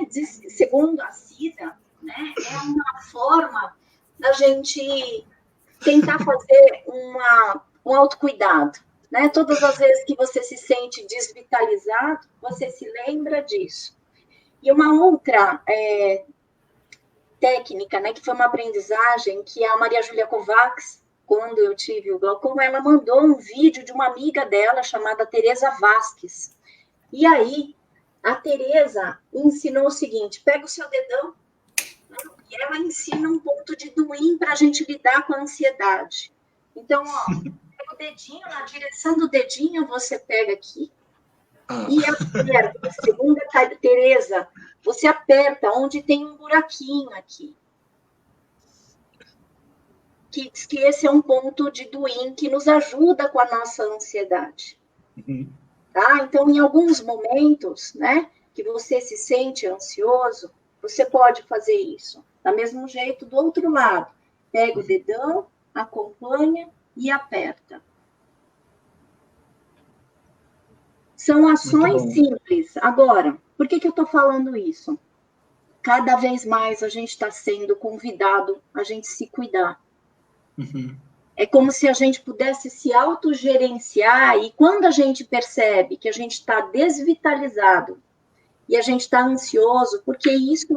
segundo a Cida, né, é uma forma da gente tentar fazer um autocuidado. Né? Todas as vezes que você se sente desvitalizado, você se lembra disso. E uma outra técnica, né, que foi uma aprendizagem que a Maria Júlia Kovacs, quando eu tive o glaucoma, ela mandou um vídeo de uma amiga dela chamada Tereza Vasques. E aí, a Tereza ensinou o seguinte: pega o seu dedão, né, e ela ensina um ponto de Duim para a gente lidar com a ansiedade. Então, ó, pega o dedinho, na direção do dedinho, você pega aqui, e aperta. Segunda, Tereza, você aperta onde tem um buraquinho aqui. Que diz que esse é um ponto de Duim que nos ajuda com a nossa ansiedade. Tá? Então, em alguns momentos, né, que você se sente ansioso, você pode fazer isso. Da mesmo jeito, do outro lado, pega o dedão, acompanha e aperta. São ações simples. Agora, por que eu estou falando isso? Cada vez mais a gente está sendo convidado a gente se cuidar. Uhum. É como se a gente pudesse se autogerenciar, e quando a gente percebe que a gente está desvitalizado e a gente está ansioso, porque isso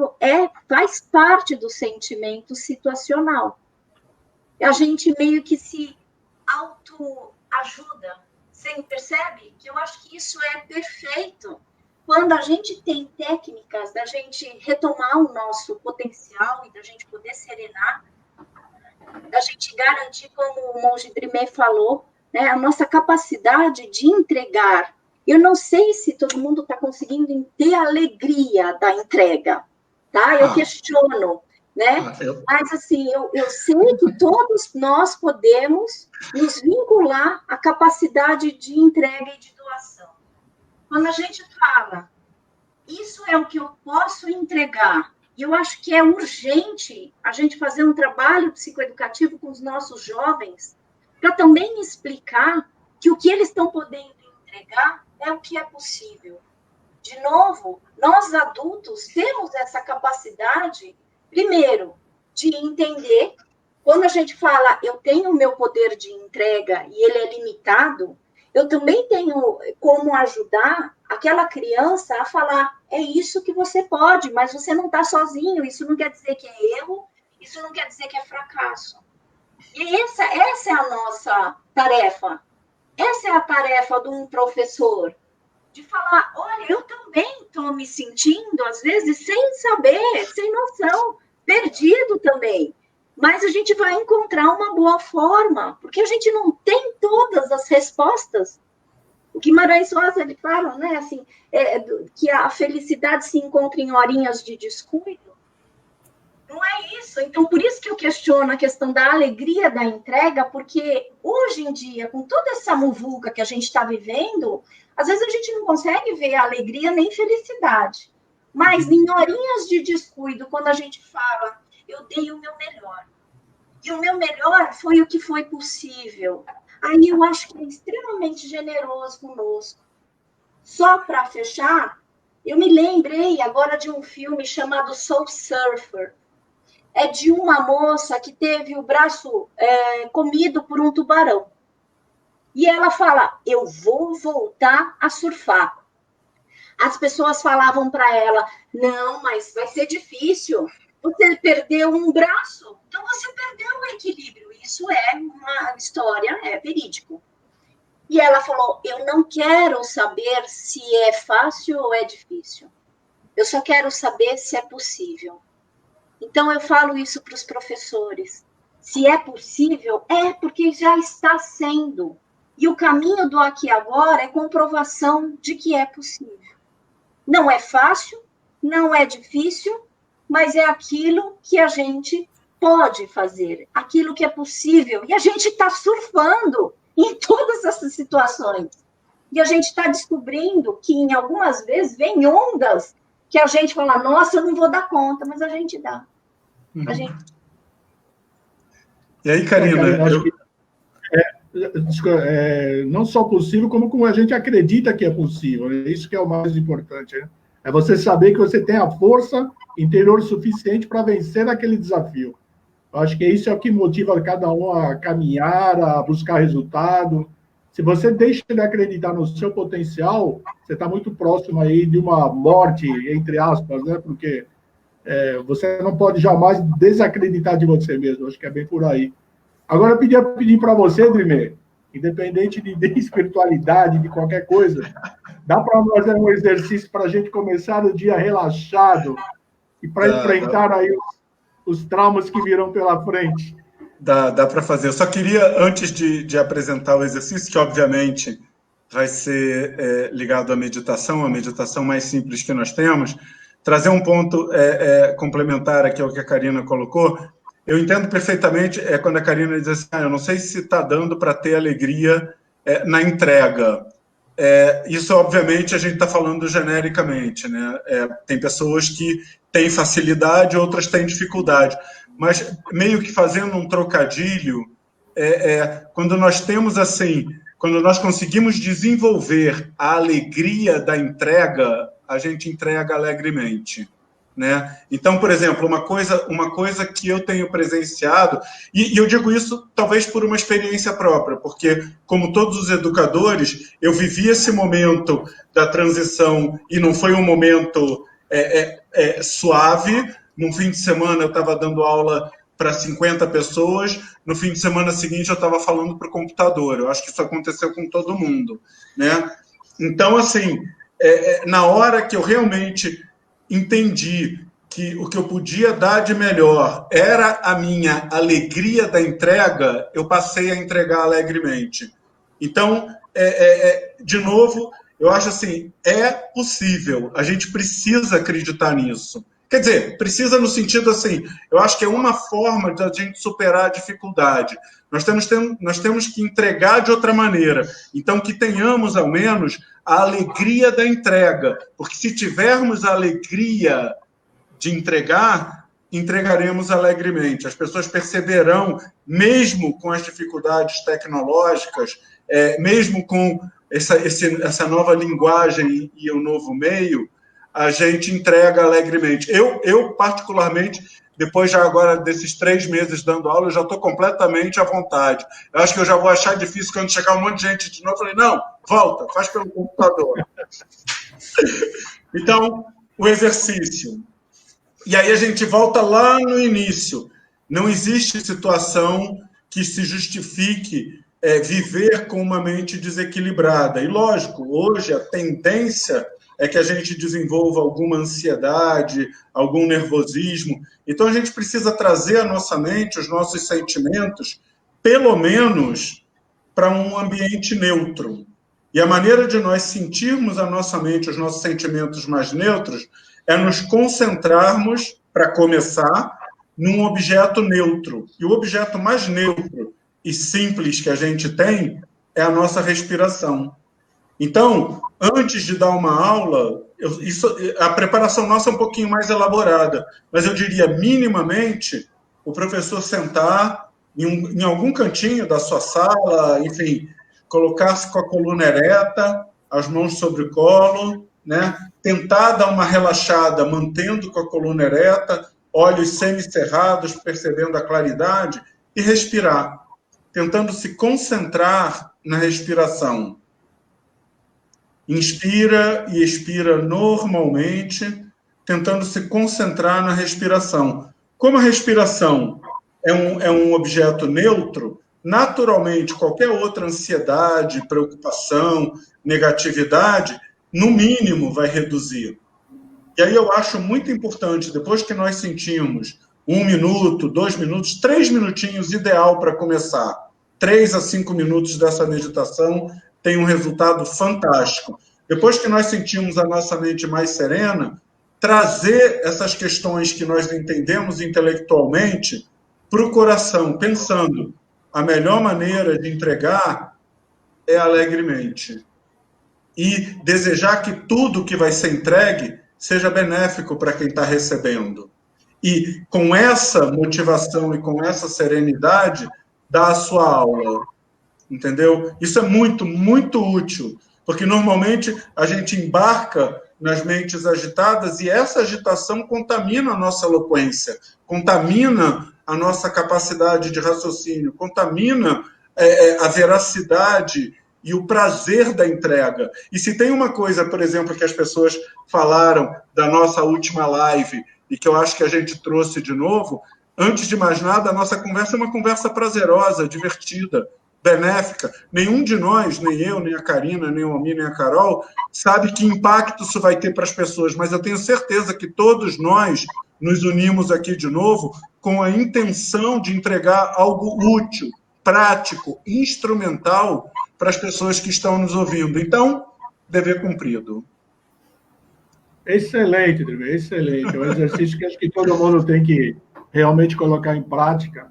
faz parte do sentimento situacional. A gente meio que se autoajuda. Você percebe? Que eu acho que isso é perfeito. Quando a gente tem técnicas da gente retomar o nosso potencial e da gente poder serenar, da gente garantir, como o monge Drimé falou, né, a nossa capacidade de entregar. Eu não sei se todo mundo está conseguindo ter a alegria da entrega, tá? Eu questiono, né? Mas, assim, eu sei que todos nós podemos nos vincular à capacidade de entrega e de doação. Quando a gente fala, isso é o que eu posso entregar, e eu acho que é urgente a gente fazer um trabalho psicoeducativo com os nossos jovens para também explicar que o que eles estão podendo entregar é o que é possível. De novo, nós adultos temos essa capacidade, primeiro, de entender, quando a gente fala, eu tenho o meu poder de entrega e ele é limitado, eu também tenho como ajudar aquela criança a falar, é isso que você pode, mas você não está sozinho, isso não quer dizer que é erro, isso não quer dizer que é fracasso. E essa é a nossa tarefa. Essa é a tarefa de um professor, de falar, olha, eu também estou me sentindo, às vezes, sem saber, sem noção, perdido também. Mas a gente vai encontrar uma boa forma, porque a gente não tem todas as respostas. O Guimarães Rosa, ele fala, né, assim, que a felicidade se encontra em horinhas de descuido. Não é isso. Então, por isso que eu questiono a questão da alegria da entrega, porque hoje em dia, com toda essa muvuca que a gente está vivendo, às vezes a gente não consegue ver alegria nem felicidade. Mas em horinhas de descuido, quando a gente fala, eu dei o meu melhor. E o meu melhor foi o que foi possível. Aí eu acho que é extremamente generoso conosco. Só para fechar, eu me lembrei agora de um filme chamado Soul Surfer. É de uma moça que teve o braço comido por um tubarão. E ela fala, eu vou voltar a surfar. As pessoas falavam para ela, não, mas vai ser difícil. Você perdeu um braço, então você perdeu o equilíbrio. Isso é uma história, é verídico. E ela falou, eu não quero saber se é fácil ou é difícil. Eu só quero saber se é possível. Então, eu falo isso para os professores. Se é possível, é porque já está sendo. E o caminho do aqui e agora é comprovação de que é possível. Não é fácil, não é difícil, mas é aquilo que a gente pode fazer, aquilo que é possível. E a gente está surfando em todas essas situações. E a gente está descobrindo que, em algumas vezes, vem ondas que a gente fala, nossa, eu não vou dar conta, mas a gente dá. A gente... E aí, Karina? Não só possível, como a gente acredita que é possível. É isso que é o mais importante. Né? É você saber que você tem a força interior suficiente para vencer aquele desafio. Eu acho que isso é o que motiva cada um a caminhar, a buscar resultado. Se você deixa de acreditar no seu potencial, você está muito próximo aí de uma morte, entre aspas, né? Porque você não pode jamais desacreditar de você mesmo. Acho que é bem por aí. Agora, eu queria pedir para você, Drimé, independente de espiritualidade, de qualquer coisa, dá para nós fazer um exercício para a gente começar o dia relaxado e para enfrentar aí os traumas que virão pela frente? Dá para fazer. Eu só queria, antes de apresentar o exercício, que obviamente vai ser ligado à meditação, a meditação mais simples que nós temos, trazer um ponto complementar aqui ao que a Karina colocou. Eu entendo perfeitamente quando a Karina diz assim, eu não sei se está dando para ter alegria na entrega. Isso, obviamente, a gente está falando genericamente, né? Tem pessoas que têm facilidade, outras têm dificuldade. Mas, meio que fazendo um trocadilho, quando nós temos assim, quando nós conseguimos desenvolver a alegria da entrega, a gente entrega alegremente, né? Então, por exemplo, uma coisa que eu tenho presenciado, e eu digo isso talvez por uma experiência própria, porque, como todos os educadores, eu vivi esse momento da transição e não foi um momento suave. Num fim de semana eu estava dando aula para 50 pessoas, no fim de semana seguinte eu estava falando para o computador. Eu acho que isso aconteceu com todo mundo, né? Então, assim, na hora que eu realmente entendi que o que eu podia dar de melhor era a minha alegria da entrega, eu passei a entregar alegremente. Então, de novo, eu acho assim, é possível, a gente precisa acreditar nisso. Quer dizer, precisa no sentido assim, eu acho que é uma forma de a gente superar a dificuldade. Nós temos que entregar de outra maneira. Então, que tenhamos, ao menos, a alegria da entrega. Porque se tivermos a alegria de entregar, entregaremos alegremente. As pessoas perceberão, mesmo com as dificuldades tecnológicas, mesmo com essa nova linguagem e o novo meio, a gente entrega alegremente. Eu particularmente, depois já agora desses 3 meses dando aula, eu já estou completamente à vontade. Eu acho que eu já vou achar difícil quando chegar um monte de gente de novo. Eu falei, não, volta, faz pelo computador. Então, o exercício. E aí a gente volta lá no início. Não existe situação que se justifique viver com uma mente desequilibrada. E, lógico, hoje a tendência é que a gente desenvolva alguma ansiedade, algum nervosismo. Então, a gente precisa trazer à nossa mente os nossos sentimentos, pelo menos, para um ambiente neutro. E a maneira de nós sentirmos a nossa mente, os nossos sentimentos mais neutros, é nos concentrarmos, para começar, num objeto neutro. E o objeto mais neutro e simples que a gente tem é a nossa respiração. Então, antes de dar uma aula, a preparação nossa é um pouquinho mais elaborada, mas eu diria, minimamente, o professor sentar em algum cantinho da sua sala, enfim, colocar-se com a coluna ereta, as mãos sobre o colo, né? Tentar dar uma relaxada, mantendo com a coluna ereta, olhos semicerrados, percebendo a claridade, e respirar, tentando se concentrar na respiração. Inspira e expira normalmente, tentando se concentrar na respiração. Como a respiração é um objeto neutro, naturalmente, qualquer outra ansiedade, preocupação, negatividade, no mínimo, vai reduzir. E aí eu acho muito importante, depois que nós sentimos 1 minuto, 2 minutos, 3 minutinhos, ideal para começar. 3 a 5 minutos dessa meditação tem um resultado fantástico. Depois que nós sentimos a nossa mente mais serena, trazer essas questões que nós entendemos intelectualmente para o coração, pensando, a melhor maneira de entregar é alegremente. E desejar que tudo que vai ser entregue seja benéfico para quem está recebendo. E com essa motivação e com essa serenidade, dar a sua aula. Entendeu? Isso é muito, muito útil, porque normalmente a gente embarca nas mentes agitadas e essa agitação contamina a nossa eloquência, contamina a nossa capacidade de raciocínio, contamina a veracidade e o prazer da entrega. E se tem uma coisa, por exemplo, que as pessoas falaram da nossa última live e que eu acho que a gente trouxe de novo, antes de mais nada, a nossa conversa é uma conversa prazerosa, divertida, benéfica. Nenhum de nós, nem eu, nem a Karina, nem o Almir, nem a Carol, sabe que impacto isso vai ter para as pessoas, mas eu tenho certeza que todos nós nos unimos aqui de novo com a intenção de entregar algo útil, prático, instrumental para as pessoas que estão nos ouvindo. Então, dever cumprido. Excelente, Drimê, excelente. É um exercício que acho que todo mundo tem que realmente colocar em prática.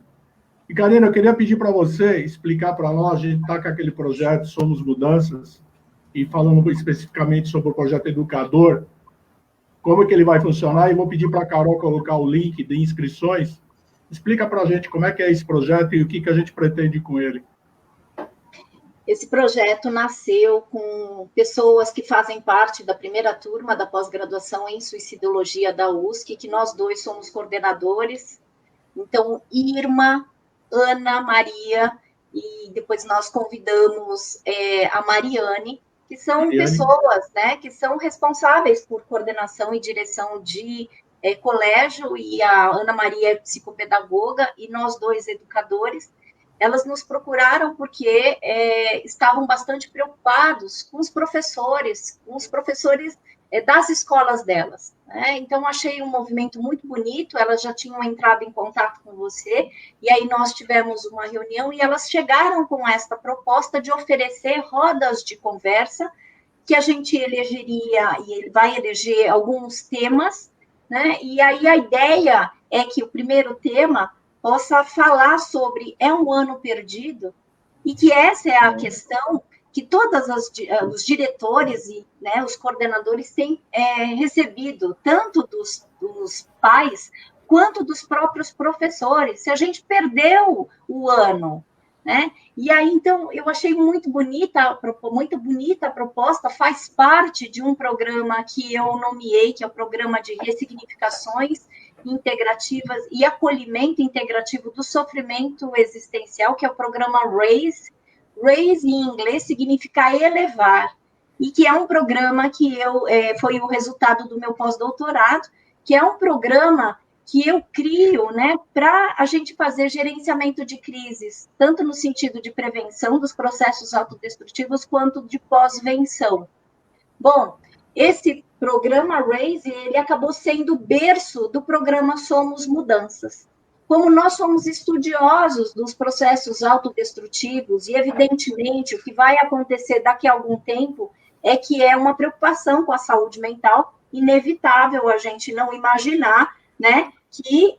E, Karina, eu queria pedir para você explicar para nós, a gente está com aquele projeto Somos Mudanças, e falando especificamente sobre o projeto Educador, como é que ele vai funcionar, e vou pedir para a Carol colocar o link de inscrições. Explica para a gente como é que é esse projeto e o que a gente pretende com ele. Esse projeto nasceu com pessoas que fazem parte da primeira turma da pós-graduação em suicidologia da USC, que nós dois somos coordenadores. Então, Irma, Ana, Maria, e depois nós convidamos a Mariane, que são pessoas, né, que são responsáveis por coordenação e direção de colégio, e a Ana Maria é psicopedagoga, e nós dois educadores. Elas nos procuraram porque estavam bastante preocupados com os professores das escolas delas, né? Então, achei um movimento muito bonito, elas já tinham entrado em contato com você, e aí nós tivemos uma reunião, e elas chegaram com esta proposta de oferecer rodas de conversa, que a gente elegeria, e ele vai eleger alguns temas, né? E aí a ideia é que o primeiro tema possa falar sobre um ano perdido, e que essa é a questão que todos os diretores e, né, os coordenadores têm recebido, tanto dos pais quanto dos próprios professores, se a gente perdeu o ano, né? E aí, então, eu achei muito bonita a proposta, faz parte de um programa que eu nomeei, que é o Programa de Ressignificações Integrativas e Acolhimento Integrativo do Sofrimento Existencial, que é o programa RAISE. RAISE, em inglês, significa elevar, e que é um programa que foi o resultado do meu pós-doutorado, que é um programa que eu crio, né, para a gente fazer gerenciamento de crises, tanto no sentido de prevenção dos processos autodestrutivos, quanto de pós-venção. Bom, esse programa RAISE, ele acabou sendo o berço do programa Somos Mudanças. Como nós somos estudiosos dos processos autodestrutivos, e evidentemente o que vai acontecer daqui a algum tempo é que é uma preocupação com a saúde mental, inevitável a gente não imaginar, né, que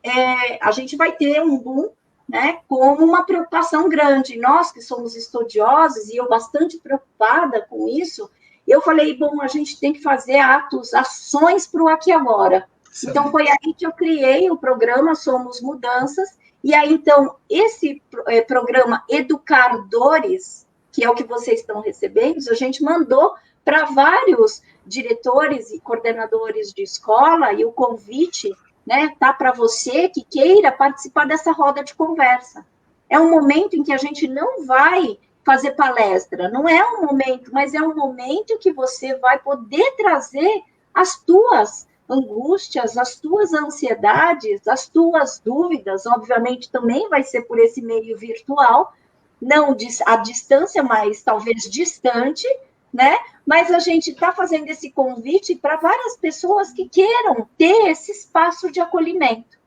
a gente vai ter um boom, né, como uma preocupação grande. Nós que somos estudiosos, e eu bastante preocupada com isso, eu falei, bom, a gente tem que fazer ações para o aqui e agora. Sim. Então, foi aí que eu criei o programa Somos Mudanças, e aí, então, esse programa Educadores, que é o que vocês estão recebendo, a gente mandou para vários diretores e coordenadores de escola, e o convite, né, tá para você que queira participar dessa roda de conversa. É um momento em que a gente não vai fazer palestra, não é um momento, mas é um momento que você vai poder trazer as tuas angústias, as tuas ansiedades, as tuas dúvidas. Obviamente também vai ser por esse meio virtual, não à distância, mas talvez distante, né? Mas a gente está fazendo esse convite para várias pessoas que queiram ter esse espaço de acolhimento.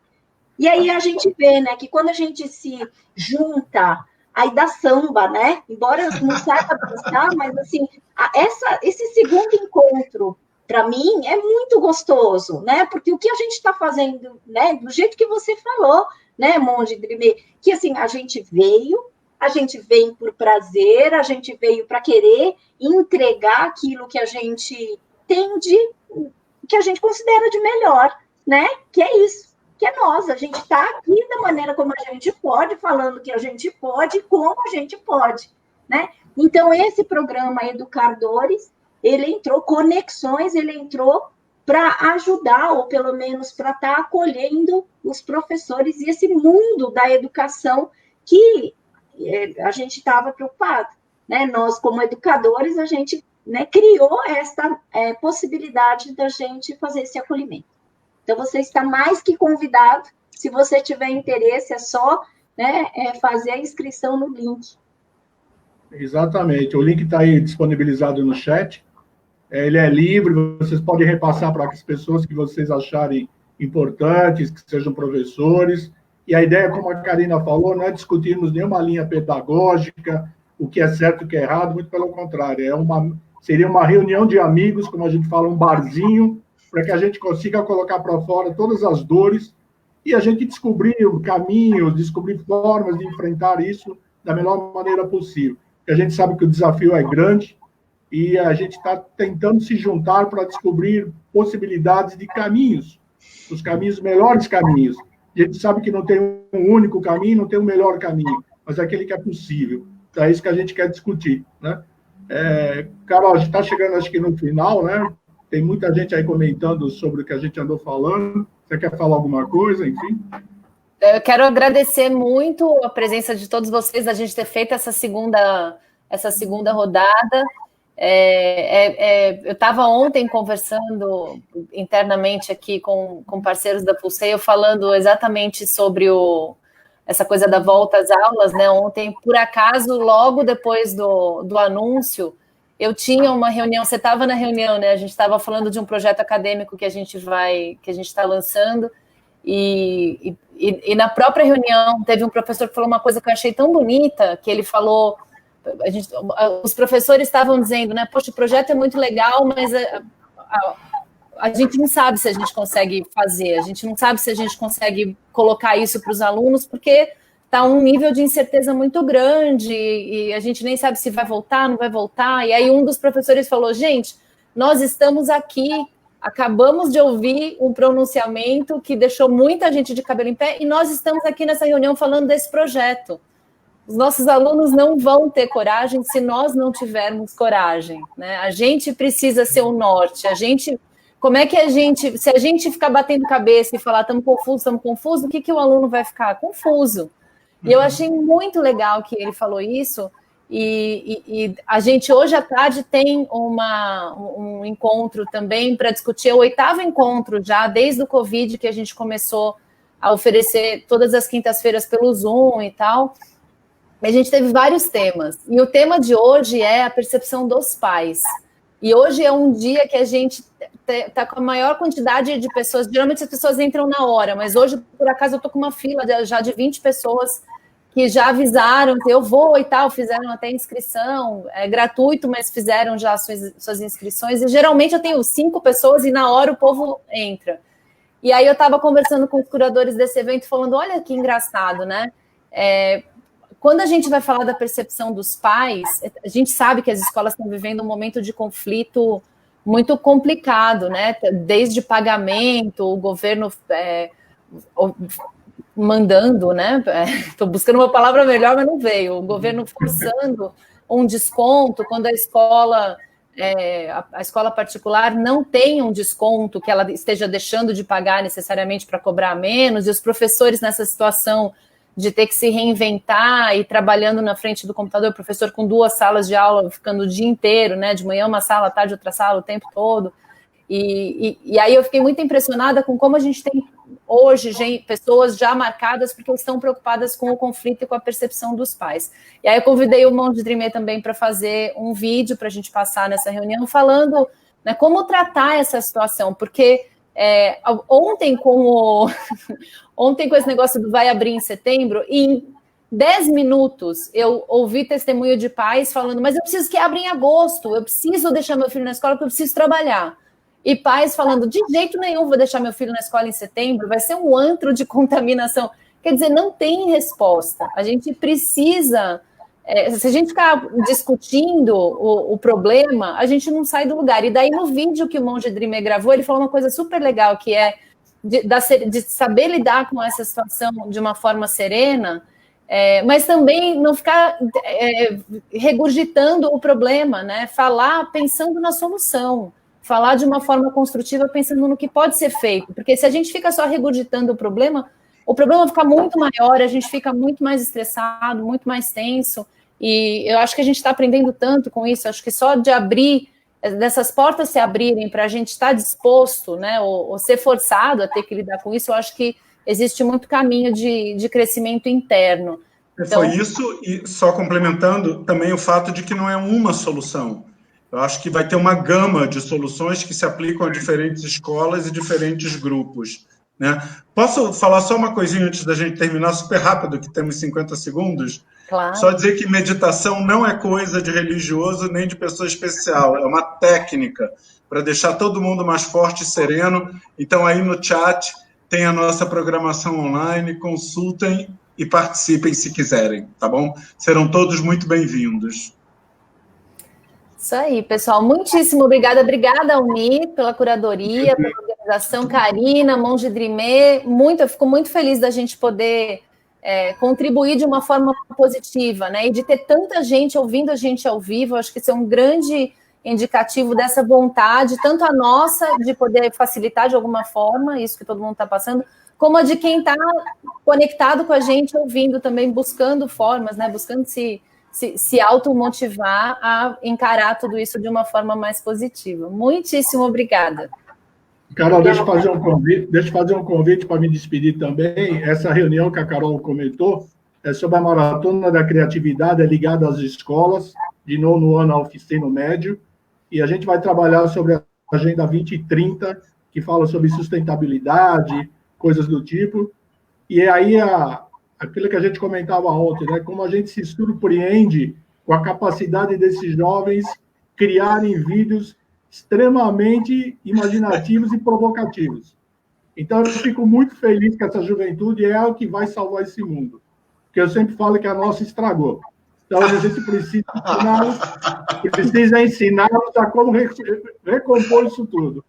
E aí a gente vê, né, que quando a gente se junta, aí dá samba, né? Embora eu não saiba dançar, mas assim, esse segundo encontro, para mim, é muito gostoso, né? Porque o que a gente está fazendo, né, do jeito que você falou, né, Monge Drimê, que assim, a gente vem por prazer, a gente veio para querer entregar aquilo que a gente tem que a gente considera de melhor, né? Que é isso, que é nós. A gente está aqui da maneira como a gente pode, falando que a gente pode, como a gente pode, né? Então, esse programa Educadores, ele entrou, Conexões, ele entrou para ajudar, ou pelo menos para estar acolhendo os professores e esse mundo da educação que a gente estava preocupado, né? Nós, como educadores, a gente, né, criou esta possibilidade da gente fazer esse acolhimento. Então, você está mais que convidado. Se você tiver interesse, é só, né, fazer a inscrição no link. Exatamente. O link está aí disponibilizado no chat. Ele é livre, vocês podem repassar para as pessoas que vocês acharem importantes, que sejam professores. E a ideia, como a Karina falou, não é discutirmos nenhuma linha pedagógica, o que é certo e o que é errado, muito pelo contrário. Seria uma reunião de amigos, como a gente fala, um barzinho, para que a gente consiga colocar para fora todas as dores e a gente descobrir caminhos, descobrir formas de enfrentar isso da melhor maneira possível. Porque a gente sabe que o desafio é grande, e a gente está tentando se juntar para descobrir possibilidades de caminhos, os caminhos, melhores caminhos. A gente sabe que não tem um único caminho, não tem um melhor caminho, mas é aquele que é possível. Então, é isso que a gente quer discutir, né? Carol, a gente está chegando, acho que no final, né? Tem muita gente aí comentando sobre o que a gente andou falando. Você quer falar alguma coisa, enfim? Eu quero agradecer muito a presença de todos vocês, a gente ter feito essa segunda rodada. Eu estava ontem conversando internamente aqui com parceiros da Pulseio, falando exatamente sobre essa coisa da volta às aulas, né? Ontem, por acaso, logo depois do anúncio, eu tinha uma reunião, você estava na reunião, né? A gente estava falando de um projeto acadêmico que a gente está lançando, e na própria reunião teve um professor que falou uma coisa que eu achei tão bonita, que ele falou, os professores estavam dizendo, né? Poxa, o projeto é muito legal, mas a gente não sabe se a gente consegue fazer, a gente não sabe se a gente consegue colocar isso para os alunos, porque está um nível de incerteza muito grande e a gente nem sabe se vai voltar, não vai voltar. E aí um dos professores falou, gente, nós estamos aqui, acabamos de ouvir um pronunciamento que deixou muita gente de cabelo em pé e nós estamos aqui nessa reunião falando desse projeto. Os nossos alunos não vão ter coragem se nós não tivermos coragem, né? A gente precisa ser o norte, como é que se a gente ficar batendo cabeça e falar estamos confusos, o que o aluno vai ficar? Confuso. E eu achei muito legal que ele falou isso, e a gente hoje à tarde tem um encontro também para discutir, o 8º encontro já, desde o Covid, que a gente começou a oferecer todas as quintas-feiras pelo Zoom e tal. A gente teve vários temas, e o tema de hoje é a percepção dos pais. E hoje é um dia que a gente está com a maior quantidade de pessoas, geralmente as pessoas entram na hora, mas hoje, por acaso, eu estou com uma fila já de 20 pessoas que já avisaram que eu vou e tal, fizeram até inscrição, é gratuito, mas fizeram já suas inscrições, e geralmente eu tenho 5 pessoas e na hora o povo entra. E aí eu estava conversando com os curadores desse evento, falando, olha que engraçado, né? Quando a gente vai falar da percepção dos pais, a gente sabe que as escolas estão vivendo um momento de conflito muito complicado, né? Desde pagamento, o governo mandando, né? Estou buscando uma palavra melhor, mas não veio. O governo forçando um desconto quando a escola particular não tem um desconto que ela esteja deixando de pagar necessariamente para cobrar menos, e os professores nessa situação de ter que se reinventar e trabalhando na frente do computador, professor com 2 salas de aula, ficando o dia inteiro, né? De manhã uma sala, à tarde outra sala, o tempo todo. E aí eu fiquei muito impressionada com como a gente tem hoje pessoas já marcadas porque estão preocupadas com o conflito e com a percepção dos pais. E aí eu convidei o Monde Dreamer também para fazer um vídeo para a gente passar nessa reunião, falando, né, como tratar essa situação, porque ontem com esse negócio do vai abrir em setembro, em 10 minutos eu ouvi testemunho de pais falando, mas eu preciso que abra em agosto, eu preciso deixar meu filho na escola porque eu preciso trabalhar. E pais falando, de jeito nenhum vou deixar meu filho na escola em setembro, vai ser um antro de contaminação. Quer dizer, não tem resposta. A gente precisa... se a gente ficar discutindo o problema, a gente não sai do lugar. E daí, no vídeo que o Monde Dreamer gravou, ele falou uma coisa super legal, que é de saber lidar com essa situação de uma forma serena, mas também não ficar regurgitando o problema, né? Falar pensando na solução, falar de uma forma construtiva, pensando no que pode ser feito. Porque se a gente fica só regurgitando o problema fica muito maior, a gente fica muito mais estressado, muito mais tenso, e eu acho que a gente está aprendendo tanto com isso, acho que só de abrir, dessas portas se abrirem para a gente estar disposto, né, ou ser forçado a ter que lidar com isso, eu acho que existe muito caminho de crescimento interno. Então, foi isso, e só complementando também o fato de que não é uma solução. Eu acho que vai ter uma gama de soluções que se aplicam a diferentes escolas e diferentes grupos, né? Posso falar só uma coisinha antes da gente terminar, super rápido, que temos 50 segundos? Claro. Só dizer que meditação não é coisa de religioso nem de pessoa especial, é uma técnica para deixar todo mundo mais forte e sereno. Então, aí no chat tem a nossa programação online, consultem e participem se quiserem, tá bom? Serão todos muito bem-vindos. Isso aí, pessoal. Muitíssimo obrigada. Obrigada, Almir, pela curadoria, pela organização. Karina, Monge Drimê. Eu fico muito feliz da gente poder contribuir de uma forma positiva, né? E de ter tanta gente ouvindo a gente ao vivo. Acho que isso é um grande indicativo dessa vontade, tanto a nossa de poder facilitar de alguma forma, isso que todo mundo está passando, como a de quem está conectado com a gente, ouvindo também, buscando formas, né? Buscando se automotivar a encarar tudo isso de uma forma mais positiva. Muitíssimo obrigada. Carol, deixa eu fazer um convite para me despedir também. Essa reunião que a Carol comentou é sobre a Maratona da Criatividade, é ligada às escolas, de nono ano ao ensino médio, e a gente vai trabalhar sobre a Agenda 2030, que fala sobre sustentabilidade, coisas do tipo, e aí aquilo que a gente comentava ontem, né? Como a gente se surpreende com a capacidade desses jovens criarem vídeos extremamente imaginativos e provocativos. Então, eu fico muito feliz que essa juventude é o que vai salvar esse mundo. Porque eu sempre falo que a nossa estragou. Então, a gente precisa ensiná-los a como recompor isso tudo.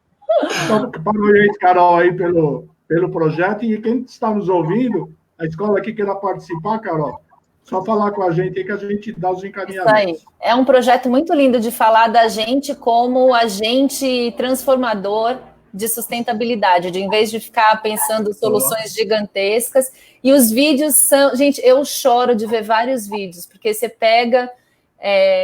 Então, parabéns, Carol, aí pelo projeto. E quem está nos ouvindo, a escola aqui queira participar, Carol, só falar com a gente aí que a gente dá os encaminhamentos. Isso aí. É um projeto muito lindo de falar da gente como agente transformador de sustentabilidade, em vez de ficar pensando soluções gigantescas. E os vídeos são... Gente, eu choro de ver vários vídeos, porque você pega...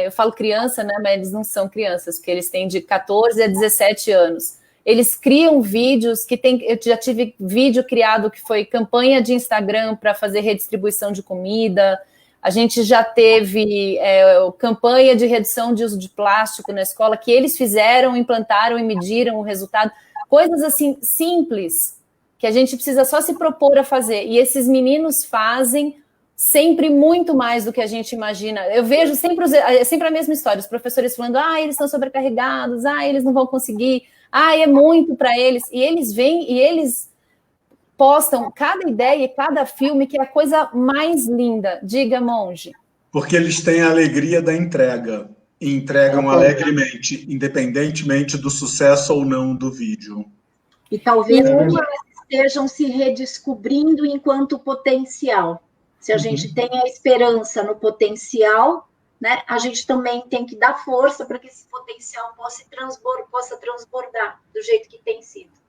eu falo criança, né? Mas eles não são crianças, porque eles têm de 14 a 17 anos. Eles criam vídeos que tem... Eu já tive vídeo criado que foi campanha de Instagram para fazer redistribuição de comida. A gente já teve campanha de redução de uso de plástico na escola, que eles fizeram, implantaram e mediram o resultado. Coisas assim simples, que a gente precisa só se propor a fazer. E esses meninos fazem sempre muito mais do que a gente imagina. Eu vejo sempre a mesma história, os professores falando, eles estão sobrecarregados, eles não vão conseguir, é muito para eles. E eles vêm e eles postam cada ideia e cada filme, que é a coisa mais linda. Diga, Monge. Porque eles têm a alegria da entrega. E entregam alegremente, independentemente do sucesso ou não do vídeo. E talvez eles estejam se redescobrindo enquanto potencial. Se a gente tem a esperança no potencial, né, a gente também tem que dar força para que esse potencial possa transbordar do jeito que tem sido.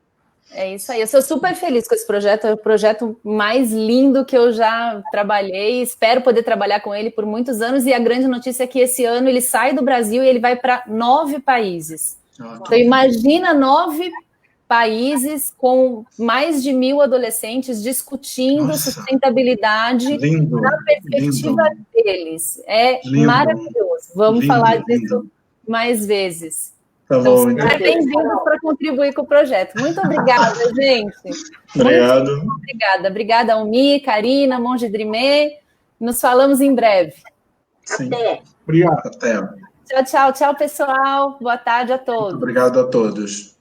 É isso aí, eu sou super feliz com esse projeto, é o projeto mais lindo que eu já trabalhei, espero poder trabalhar com ele por muitos anos, e a grande notícia é que esse ano ele sai do Brasil e ele vai para 9 países. Então imagina 9 países com mais de 1.000 adolescentes discutindo sustentabilidade na perspectiva deles. É maravilhoso, vamos falar disso mais vezes. Então, super bem-vindos para contribuir com o projeto. Muito obrigada, gente. Obrigado. Muito obrigada. Obrigada, Almir, Karina, Monge Drimê. Nos falamos em breve. Sim. Até. Obrigado. Até. Tchau, tchau. Tchau, pessoal. Boa tarde a todos. Muito obrigado a todos.